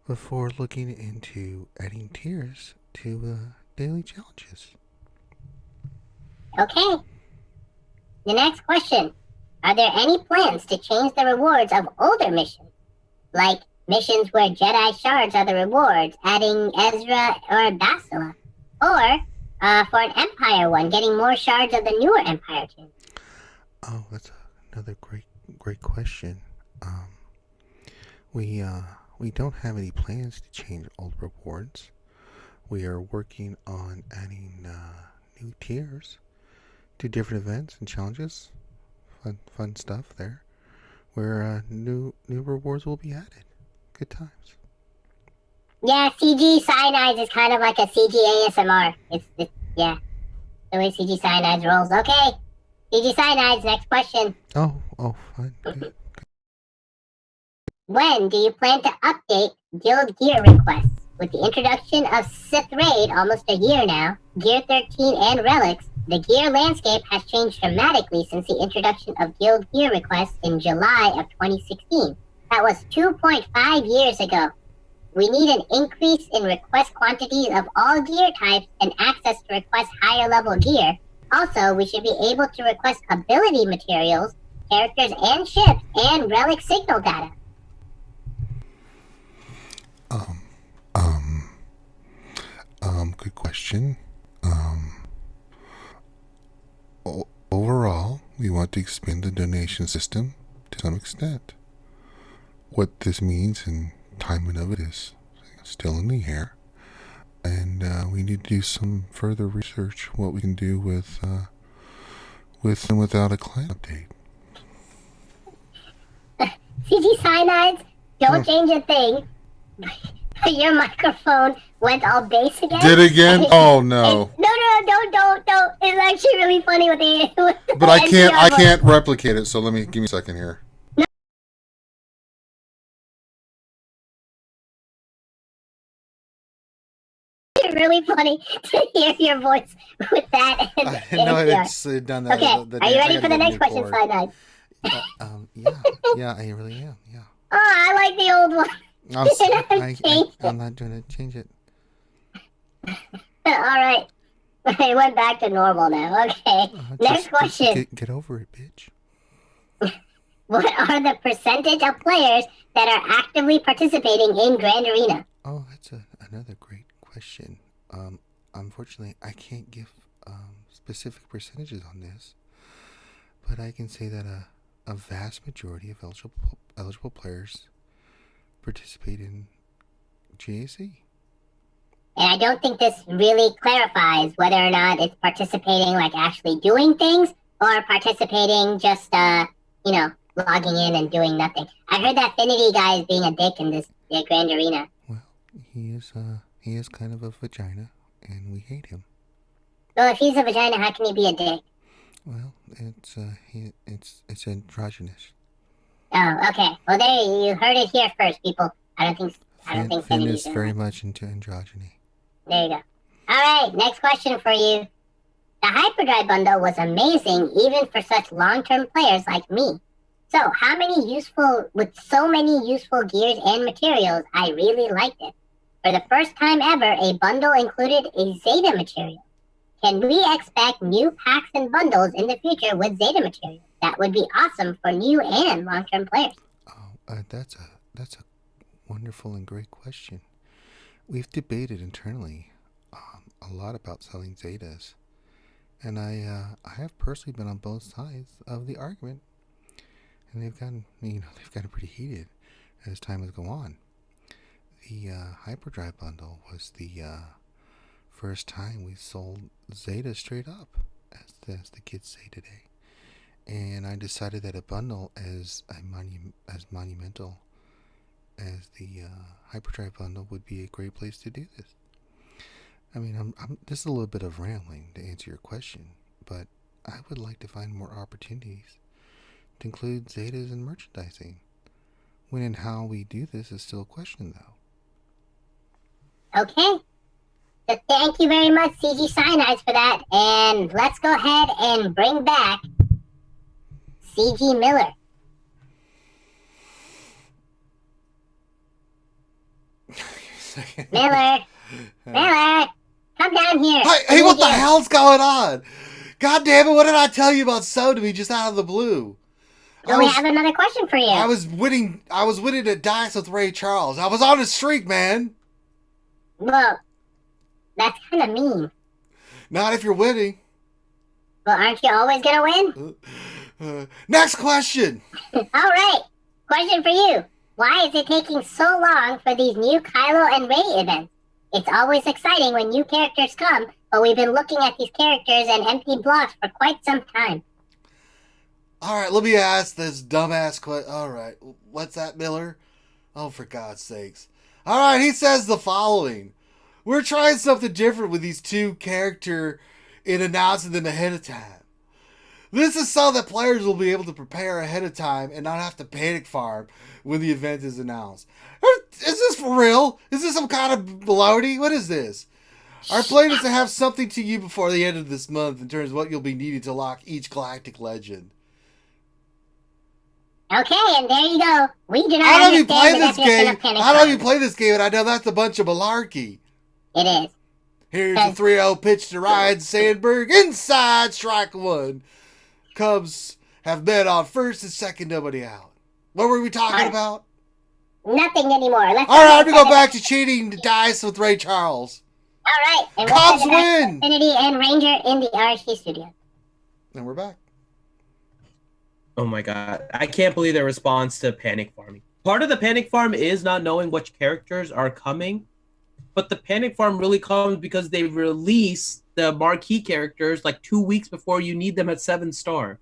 before looking into adding tiers to daily challenges. Okay. The next question. Are there any plans to change the rewards of older missions? Like missions where Jedi shards are the rewards, adding Ezra or Bastila? Or for an Empire one, getting more shards of the newer Empire tunes? Oh, that's another great question. We don't have any plans to change old rewards. We are working on adding new tiers to different events and challenges. Fun stuff there, where new rewards will be added. Good times. Yeah, CG Cyanides is kind of like a CG ASMR. It's yeah, the way CG Cyanides rolls. Okay, CG Cyanides, next question. Oh, fine. Good. When do you plan to update guild gear requests? With the introduction of Sith Raid almost a year now, Gear 13 and Relics, the gear landscape has changed dramatically since the introduction of guild gear requests in July of 2016. That was 2.5 years ago. We need an increase in request quantities of all gear types and access to request higher level gear. Also, we should be able to request ability materials, characters and ships, and relic signal data. Good question. Overall, we want to expand the donation system to some extent. What this means and timing of it is still in the air, and we need to do some further research what we can do with and without a client update. CG Cyanides, don't change a thing. Your microphone went all bass again. Did again? Oh no! No, don't. It's actually really funny with the. But I can't replicate it. So give me a second here. It's really funny to hear your voice with that. I know it's done that. Okay, are you ready for the next question, Cyanides? Yeah, I really am. Yeah. Oh, I like the old one. I'm not going to change it. All right. It went back to normal now. Okay. Next question. Get over it, bitch. What are the percentage of players that are actively participating in Grand Arena? Oh, that's another great question. Unfortunately, I can't give specific percentages on this, but I can say that a vast majority of eligible players participate in GAC. And I don't think this really clarifies whether or not it's participating, like actually doing things, or participating just, logging in and doing nothing. I heard that Affinity guy is being a dick in this Grand Arena. Well, he is kind of a vagina, and we hate him. Well, if he's a vagina, how can he be a dick? Well, it's androgynous. Oh, okay. Well, there you heard it here first, people. I don't think Finn is very much into androgyny. There you go. All right, next question for you. The Hyperdrive bundle was amazing, even for such long-term players like me. So, with so many useful gears and materials, I really liked it. For the first time ever, a bundle included a Zeta material. Can we expect new packs and bundles in the future with Zeta material? That would be awesome for new and long-term players. Oh, that's a wonderful and great question. We've debated internally a lot about selling Zetas, and I have personally been on both sides of the argument, and they've gotten pretty heated as time has gone on. The Hyperdrive bundle was the first time we sold Zeta straight up, as the kids say today, and I decided that a bundle as monumental as the Hyperdrive bundle would be a great place to do this. I mean, this is a little bit of rambling to answer your question, but I would like to find more opportunities to include Zetas in merchandising. When and how we do this is still a question, though. Okay. So thank you very much, CG Cyanides, for that. And let's go ahead and bring back CG Miller. Miller, come down here. Hey, what the hell's going on? God damn it! What did I tell you about Sodomy just out of the blue? So we have another question for you. I was winning at dice with Ray Charles. I was on a streak, man. Well, that's kind of mean. Not if you're winning. Well, aren't you always gonna win? Next question. All right. Question for you. Why is it taking so long for these new Kylo and Rey events? It's always exciting when new characters come, but we've been looking at these characters and empty blocks for quite some time. All right, let me ask this dumbass question. All right, what's that, Miller? Oh, for God's sakes. All right, he says the following. We're trying something different with these two characters in announcing them ahead of time. This is so that players will be able to prepare ahead of time and not have to panic farm when the event is announced. Is this for real? Is this some kind of baloney? What is this? Our plan is to have something to you before the end of this month in terms of what you'll be needing to lock each galactic legend. Okay, and there you go. We do not How do you play understand this the definition game? of panic How do farm. you play this game? And I know that's a bunch of malarkey. It is. Here's the 3-0 pitch to Ryan Sandberg. Inside strike one. Cubs have met on first and second, nobody out. What were we talking about? Nothing anymore. All right, I'm going to go back to cheating dice with Ray Charles. All right. And Cubs win! Infinity and Ranger in the RSG studio. And we're back. Oh my god. I can't believe their response to panic farming. Part of the panic farm is not knowing which characters are coming, but the panic farm really comes because they release the marquee characters like 2 weeks before you need them at 7-star.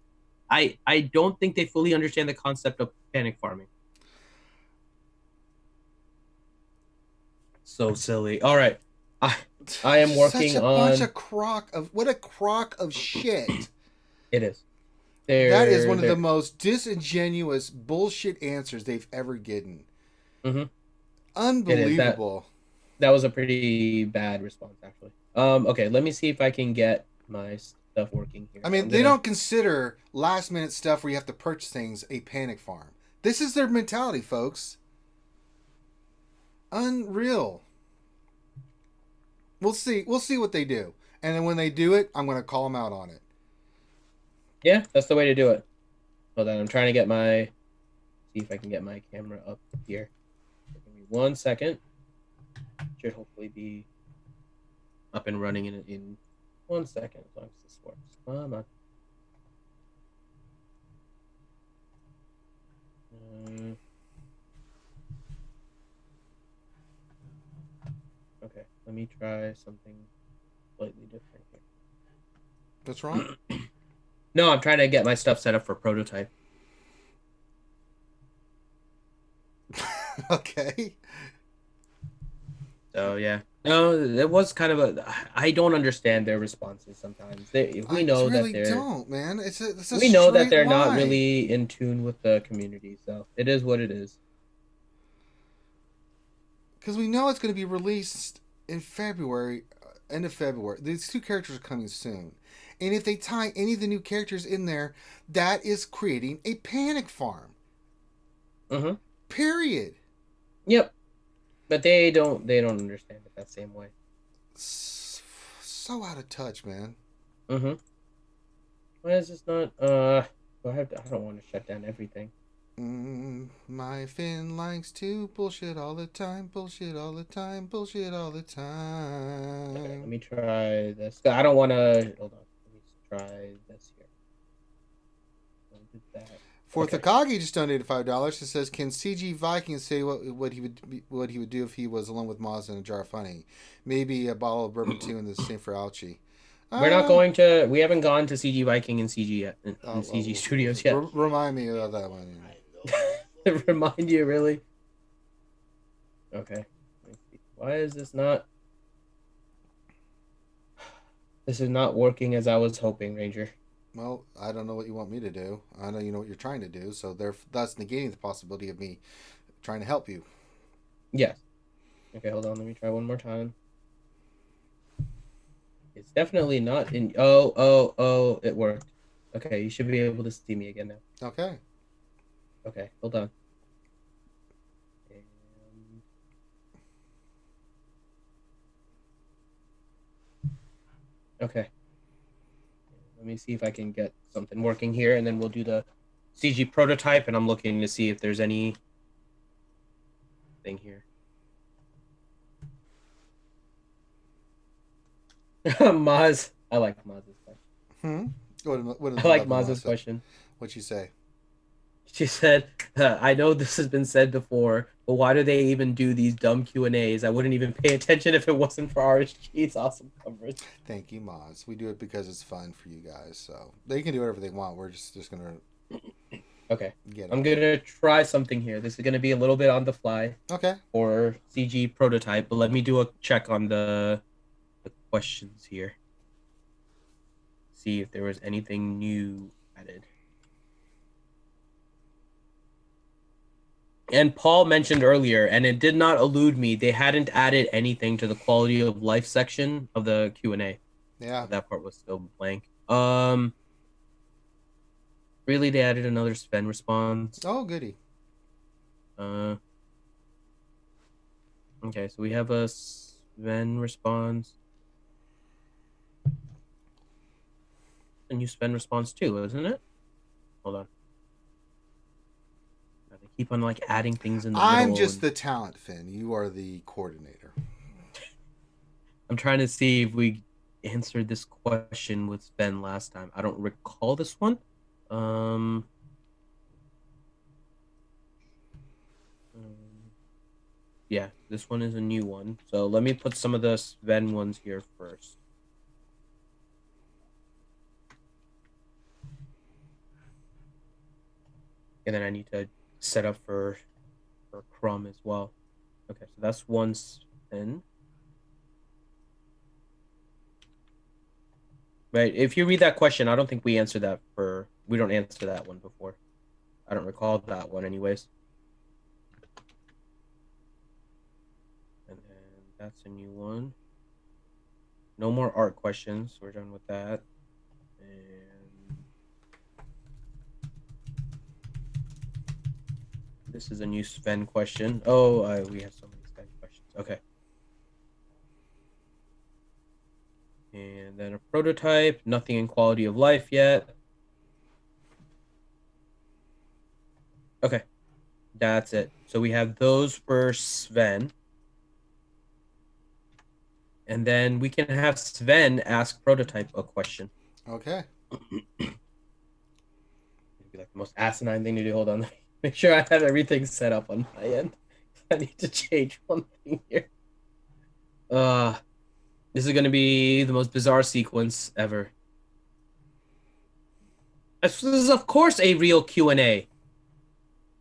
I don't think they fully understand the concept of panic farming. So silly. All right. I am working Such a on bunch of what a crock of shit. It is. That is one of the most disingenuous bullshit answers they've ever given. Mm-hmm. Unbelievable. That was a pretty bad response, actually. Okay, let me see if I can get my stuff working here. I mean, they don't consider last-minute stuff where you have to purchase things a panic farm. This is their mentality, folks. Unreal. We'll see what they do. And then when they do it, I'm going to call them out on it. Yeah, that's the way to do it. Hold on, I'm trying to see if I can get my camera up here. Give me 1 second. Should hopefully be up and running in 1 second, as long as this works. Come on. Okay, let me try something slightly different here. What's wrong? No, I'm trying to get my stuff set up for prototype. Okay. So yeah, no, it was kind of I don't understand their responses sometimes. We know that they're don't, man. It's a we know that they're straight not line. really in tune with the community. So it is what it is. Because we know it's going to be released in February, end of February. These two characters are coming soon. And if they tie any of the new characters in there, that is creating a panic farm. Mm-hmm. Period. Yep. But they don't understand it that same way. So out of touch, man. Mm-hmm. Why is this not I don't want to shut down everything. My Finn likes to bullshit all the time, bullshit all the time, bullshit all the time. Okay, let me try this. I don't want to. Hold on. Let me try this here. I did that. Takagi just donated $5. It says, "Can CG Viking say what he would do if he was alone with Maz and a jar of honey? Maybe a bottle of bourbon too, and the same for Alchi." We're not going to. We haven't gone to CG Viking and CG yet. CG Studios yet. Remind me of that one. Remind you, really? Okay. Why is this not? This is not working as I was hoping, Ranger. Well, I don't know what you want me to do. I know you know what you're trying to do, so thus negating the possibility of me trying to help you. Yes. Okay, hold on. Let me try one more time. It's definitely not in. Oh! It worked. Okay, you should be able to see me again now. Okay. Okay, hold on. Okay. Let me see if I can get something working here, and then we'll do the CG prototype, and I'm looking to see if there's any thing here. Maz. I like Maz's question. What I like Maz's question. What'd she say? She said, I know this has been said before, but why do they even do these dumb Q&As? I wouldn't even pay attention if it wasn't for RSG's awesome coverage. Thank you, Maz. We do it because it's fun for you guys, so they can do whatever they want. We're just going to... Okay. I'm going to try something here. This is going to be a little bit on the fly. Okay. For CG prototype, but let me do a check on the questions here. See if there was anything new added. And Paul mentioned earlier, and it did not elude me, they hadn't added anything to the quality of life section of the Q&A. Yeah. That part was still blank. Really, they added another Sven response. Oh, goody. Okay, so we have a Sven response. A new Sven response too, isn't it? Hold on. They keep on like adding things in the middle. I'm just the talent, Finn. You are the coordinator. I'm trying to see if we answered this question with Sven last time. I don't recall this one. Yeah, this one is a new one. So let me put some of the Sven ones here first. And then I need to set up for Crumb as well. Okay, so that's one Sven. Right, if you read that question, I don't think we answered that we don't answer that one before. I don't recall that one anyways. And then that's a new one. No more art questions. We're done with that. And this is a new Sven question. Oh, we have so many Sven questions. Okay. And then a prototype. Nothing in quality of life yet. Okay. That's it. So we have those for Sven. And then we can have Sven ask prototype a question. Okay. It'd be like the most asinine thing to do. Hold on. Make sure I have everything set up on my end. I need to change one thing here. This is going to be the most bizarre sequence ever. This is, of course, a real Q&A.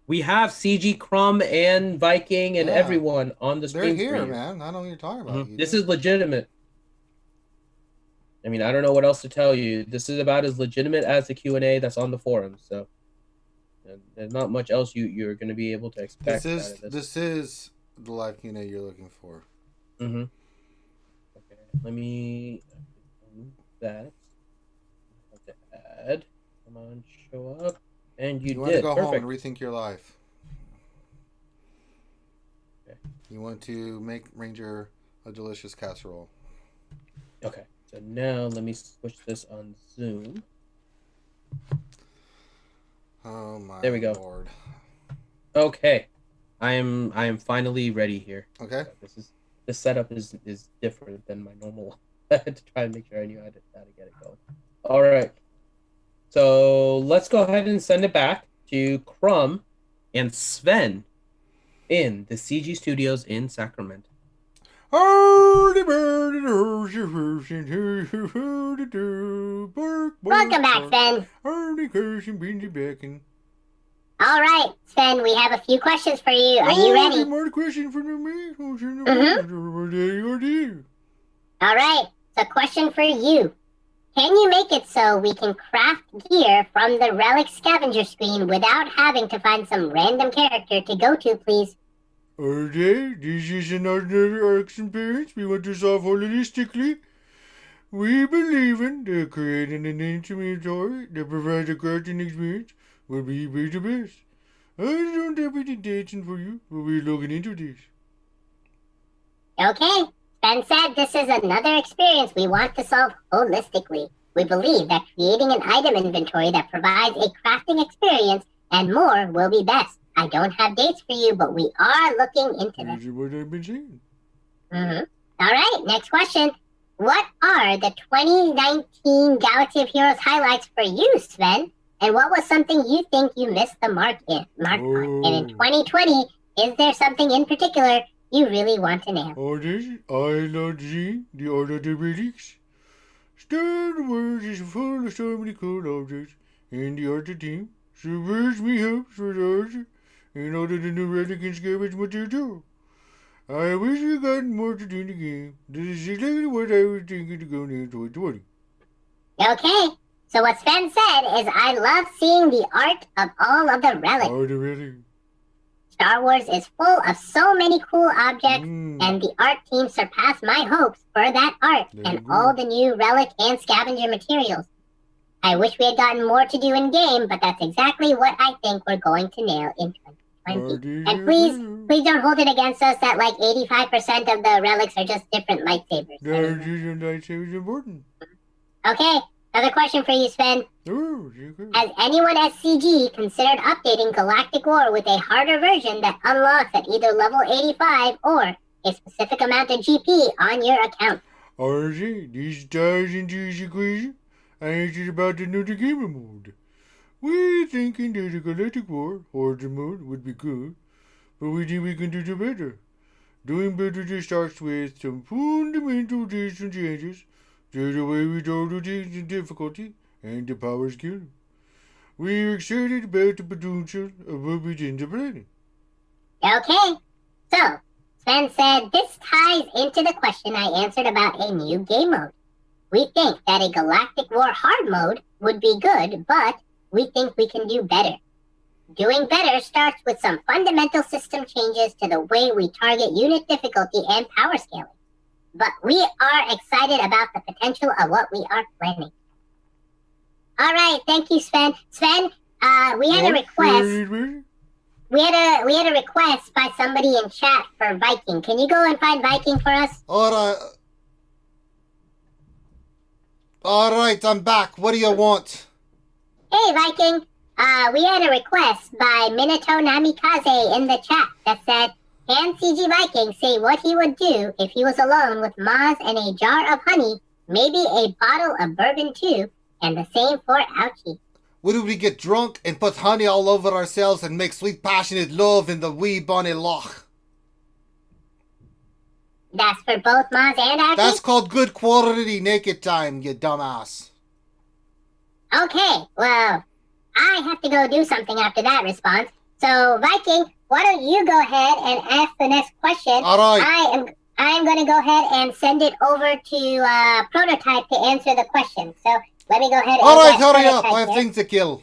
We have CG Crumb and Viking and everyone on the screen. They're here, man. I know what you're talking about. This is legitimate. I mean, I don't know what else to tell you. This is about as legitimate as the Q&A that's on the forums. So there's not much else you're going to be able to expect. This is the live Q&A you're looking for. Mm-hmm. Okay, let me remove that. Have to add. Come on, show up. And you want to go home and rethink your life. Okay. You want to make Ranger a delicious casserole. Okay. So now let me switch this on Zoom. Oh my there we go. Lord. Okay. I am finally ready here. Okay. So this setup is different than my normal one. I had to try and make sure I knew how to get it going. All right. So let's go ahead and send it back to Crumb and Sven in the CG Studios in Sacramento. Welcome back, Sven. All right, Sven, we have a few questions for you. Are you ready? More questions for me? All right, so question for you. Can you make it so we can craft gear from the relic scavenger screen without having to find some random character to go to, please? Okay, this is an ordinary experience. We want to solve holistically. We believe in that creating an inventory that provides a crafting experience will be the best. I don't have any dating for you, but we're looking into this. Okay, Sven said this is another experience we want to solve holistically. We believe that creating an item inventory that provides a crafting experience and more will be best. I don't have dates for you, but we are looking into this. This is what I've been saying. All right, next question. What are the 2019 Galaxy of Heroes highlights for you, Sven? And what was something you think you missed the mark on? And in 2020, is there something in particular you really want to nail? I love the art of the relics. Star Wars is full of so many cool objects, and the art team serves me hopes for the art in order to new relic and scavenge material. I wish we got more to do in the game. This is exactly what I was thinking to go in 2020. Okay, so what Sven said is I love seeing the art of all of the relics. Oh, the relic. Star Wars is full of so many cool objects, and the art team surpassed my hopes for that art and all the new relic and scavenger materials. I wish we had gotten more to do in game, but that's exactly what I think we're going to nail in 2020. And please don't hold it against us that like 85% of the relics are just different lightsabers. Lightsabers important. Okay, another question for you, Sven. Has anyone at CG considered updating Galactic War with a harder version that unlocks at either level 85 or a specific amount of GP on your account? RSG, this ties into this equation. I answered about the new gamer mode. We're thinking that a Galactic War harder mode would be good, but we think we can do better. Doing better just starts with some fundamental different changes to the way we do the difficulty and the power skill. We're excited about the potential of what we end up planning. Okay, so Sven said this ties into the question I answered about a new game mode. We think that a Galactic War hard mode would be good, but we think we can do better. Doing better starts with some fundamental system changes to the way we target unit difficulty and power scaling. But we are excited about the potential of what we are planning. All right, thank you, Sven. Sven, we had a request. We had a request by somebody in chat for Viking. Can you go and find Viking for us? All right, I'm back. What do you want? Hey, Viking. We had a request by Minato Namikaze in the chat that said, can CG Viking say what he would do if he was alone with Maz and a jar of honey, maybe a bottle of bourbon too, and the same for Ouchie? Would we get drunk and put honey all over ourselves and make sweet passionate love in the wee bonny loch? That's for both Maz and Ouchie? That's called good quality naked time, you dumbass. Okay, well, I have to go do something after that response. So, Viking, why don't you go ahead and ask the next question? All right. I am going to go ahead and send it over to Prototype to answer the question. So, let me go ahead and... All right, hurry up. I have things to kill.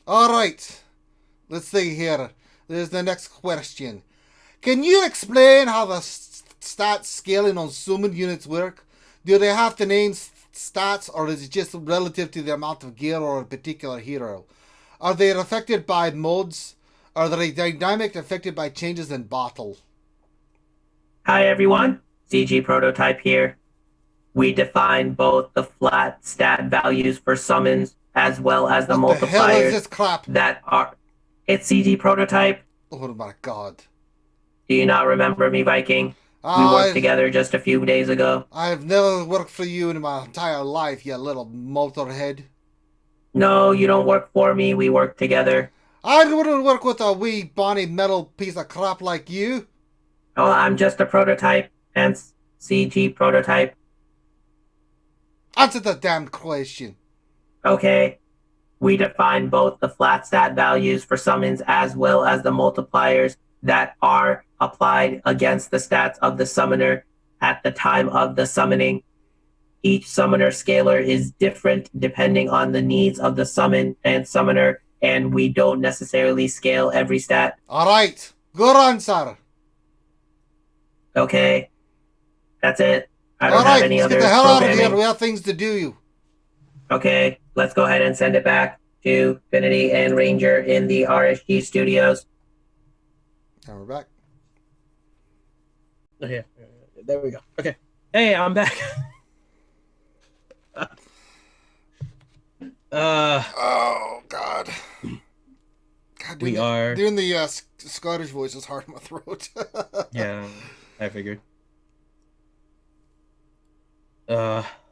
All right. Let's see here. There's the next question. Can you explain how the stat scaling on summon units work? Do they have to name stats, or is it just relative to the amount of gear or a particular hero? Are they affected by mods? Are they dynamic affected by changes in battle? Hi everyone, CG Prototype here. We define both the flat stat values for summons as well as the multipliers. What the hell is this crap? That are... It's CG Prototype. Oh my god. Do you not remember me, Viking? We worked together just a few days ago. I've never worked for you in my entire life, you little motorhead. No, you don't work for me. We work together. I wouldn't work with a wee bonny metal piece of crap like you. Oh, I'm just a prototype, hence CG Prototype. Answer the damn question. Okay. We define both the flat stat values for summons as well as the multipliers that are applied against the stats of the summoner. at the time of the summoning. Each summoner scaler is different depending on the needs of the summon and summoner, and we don't necessarily scale every stat. All right. Good answer. Okay, that's it. I All don't have right. any Let's other get the hell out of programming. here. We have things to do. Okay, let's go ahead and send it back to Finity and Ranger in the RSG studios. And we're back. Oh, yeah. There we go. Okay. Hey, I'm back. Oh God. God, We are- doing the Scottish voice is hard in my throat. Yeah, I figured.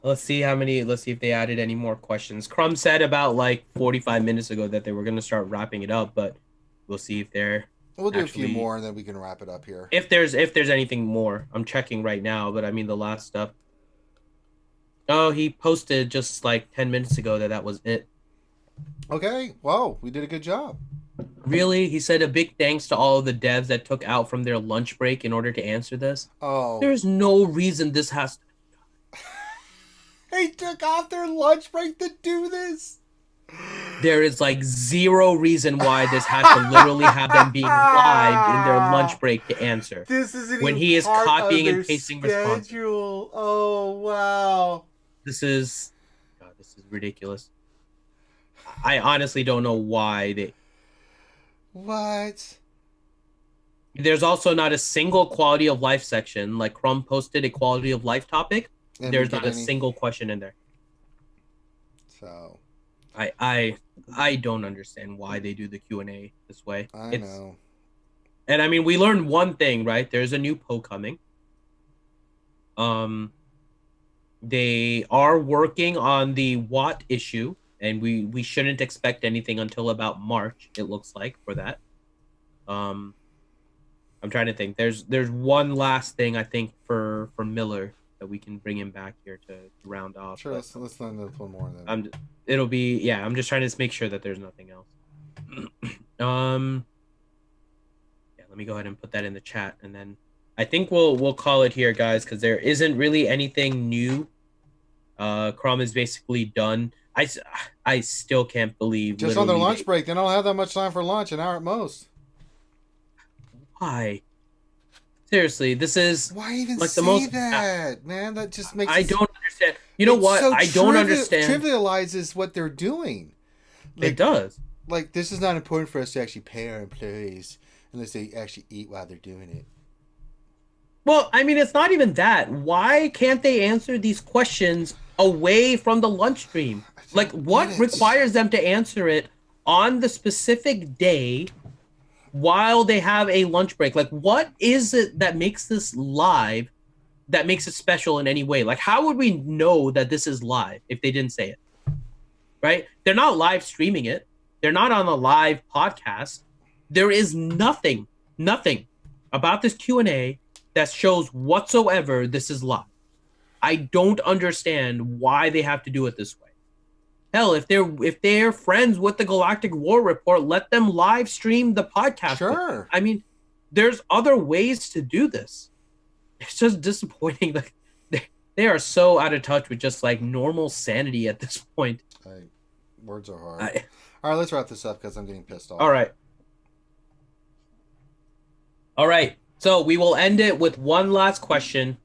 Let's see if they added any more questions. Crumb said about like 45 minutes ago that they were going to start wrapping it up, but we'll see if they're We'll do a actually- few more and then we can wrap it up here. if there's anything more. I'm checking right now, but I mean the last stuff. Oh, he posted just like 10 minutes ago that was it. Okay. Wow, we did a good job. Really? He said a big thanks to all of the devs that took out from their lunch break in order to answer this. Oh. There's no reason this has. They took off their lunch break to do this. There is like zero reason why this has to literally have them being live in their lunch break to answer. This isn't When even he is part copying of and their pasting responses. schedule. Oh wow. This is ridiculous. I honestly don't know why they. What? There's also not a single quality of life section. Like Crumb posted a quality of life topic. And There's we not get a any- single question in there. So I don't understand why they do the Q&A this way. I know. And I mean, we learned one thing, right? There's a new PO coming. They are working on the Watt issue, and we shouldn't expect anything until about March, it looks like, for that. I'm trying to think. There's one last thing I think for Miller that we can bring him back here to round off. Sure, but let's learn this one more then. I'm just trying to make sure that there's nothing else. Yeah, let me go ahead and put that in the chat, and then I think we'll call it here, guys, because there isn't really anything new. Chrome is basically done. I still can't believe Just on their literally lunch break. They don't have that much time for lunch, an hour at most. why. Seriously, this is Why even like say the most. that, man? That just makes I don't understand. You know It what? so I don't understand. Trivializes what they're doing. It does. Like, this is not important for us to actually pay our employees unless they actually eat while they're doing it. Well, I mean, it's not even that. Why can't they answer these questions away from the lunch stream? Like, what get it. requires them to answer it on the specific day while they have a lunch break? Like, what is it that makes this live, that makes it special in any way? Like, how would we know that this is live if they didn't say it? Right? They're not live streaming it. They're not on a live podcast. There is nothing about this Q&A that shows whatsoever this is live. I don't understand why they have to do it this way. Hell, if they're friends with the Galactic War Report, let them live stream the podcast. Sure. I mean, there's other ways to do this. It's just disappointing that they are so out of touch with just like normal sanity at this point. Words are hard. All right, let's wrap this up because I'm getting pissed off. All right. So we will end it with one last question.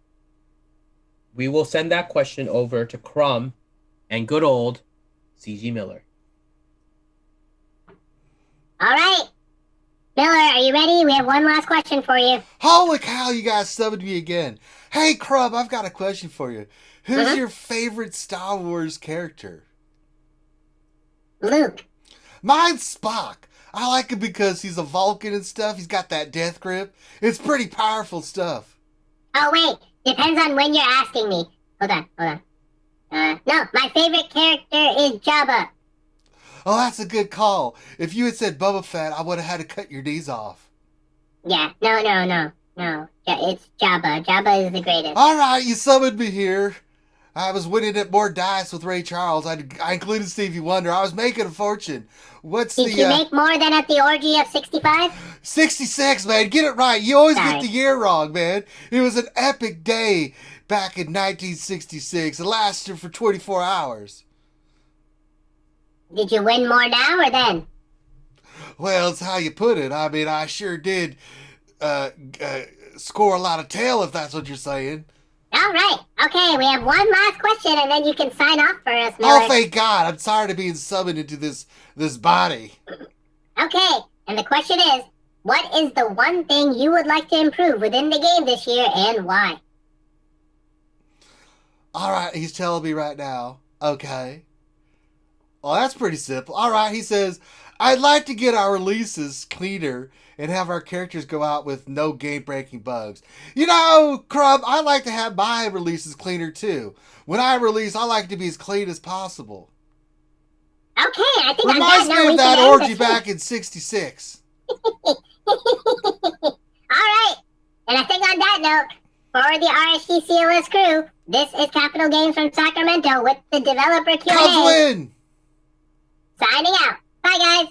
We will send that question over to Crumb and good old CG Miller. All right. Miller, are you ready? We have one last question for you. Holy cow, you guys summoned me again. Hey, Crub, I've got a question for you. Who's your favorite Star Wars character? Luke. Mine's Spock. I like him because he's a Vulcan and stuff. He's got that death grip. It's pretty powerful stuff. Oh, wait. Depends on when you're asking me. Hold on. No, my favorite character is Jabba. Oh, that's a good call. If you had said Boba Fett, I would have had to cut your knees off. Yeah, no. It's Jabba. Jabba is the greatest. All right, you summoned me here. I was winning at more dice with Ray Charles. I included Stevie Wonder. I was making a fortune. What's Did you make more than at the orgy of 65? 66, man. Get it right. You always Sorry. get the year wrong, man. It was an epic day back in 1966. It lasted for 24 hours. Did you win more now or then? Well, it's how you put it. I mean, I sure did score a lot of tail, if that's what you're saying. All right. Okay, we have one last question, and then you can sign off for us, Miller. Oh, thank God. I'm tired of being summoned into this body. Okay, and the question is, what is the one thing you would like to improve within the game this year, and why? All right, he's telling me right now. Okay. Well, that's pretty simple. All right, he says, I'd like to get our releases cleaner and have our characters go out with no game-breaking bugs. You know, Crumb, I like to have my releases cleaner too. When I release, I like to be as clean as possible. Okay, I think Reminds me of that orgy back in 66. All right, and I think on that note, for the RSG CLS crew, this is Capital Games from Sacramento with the developer Q&A. Cubs win! Signing out. Bye, guys.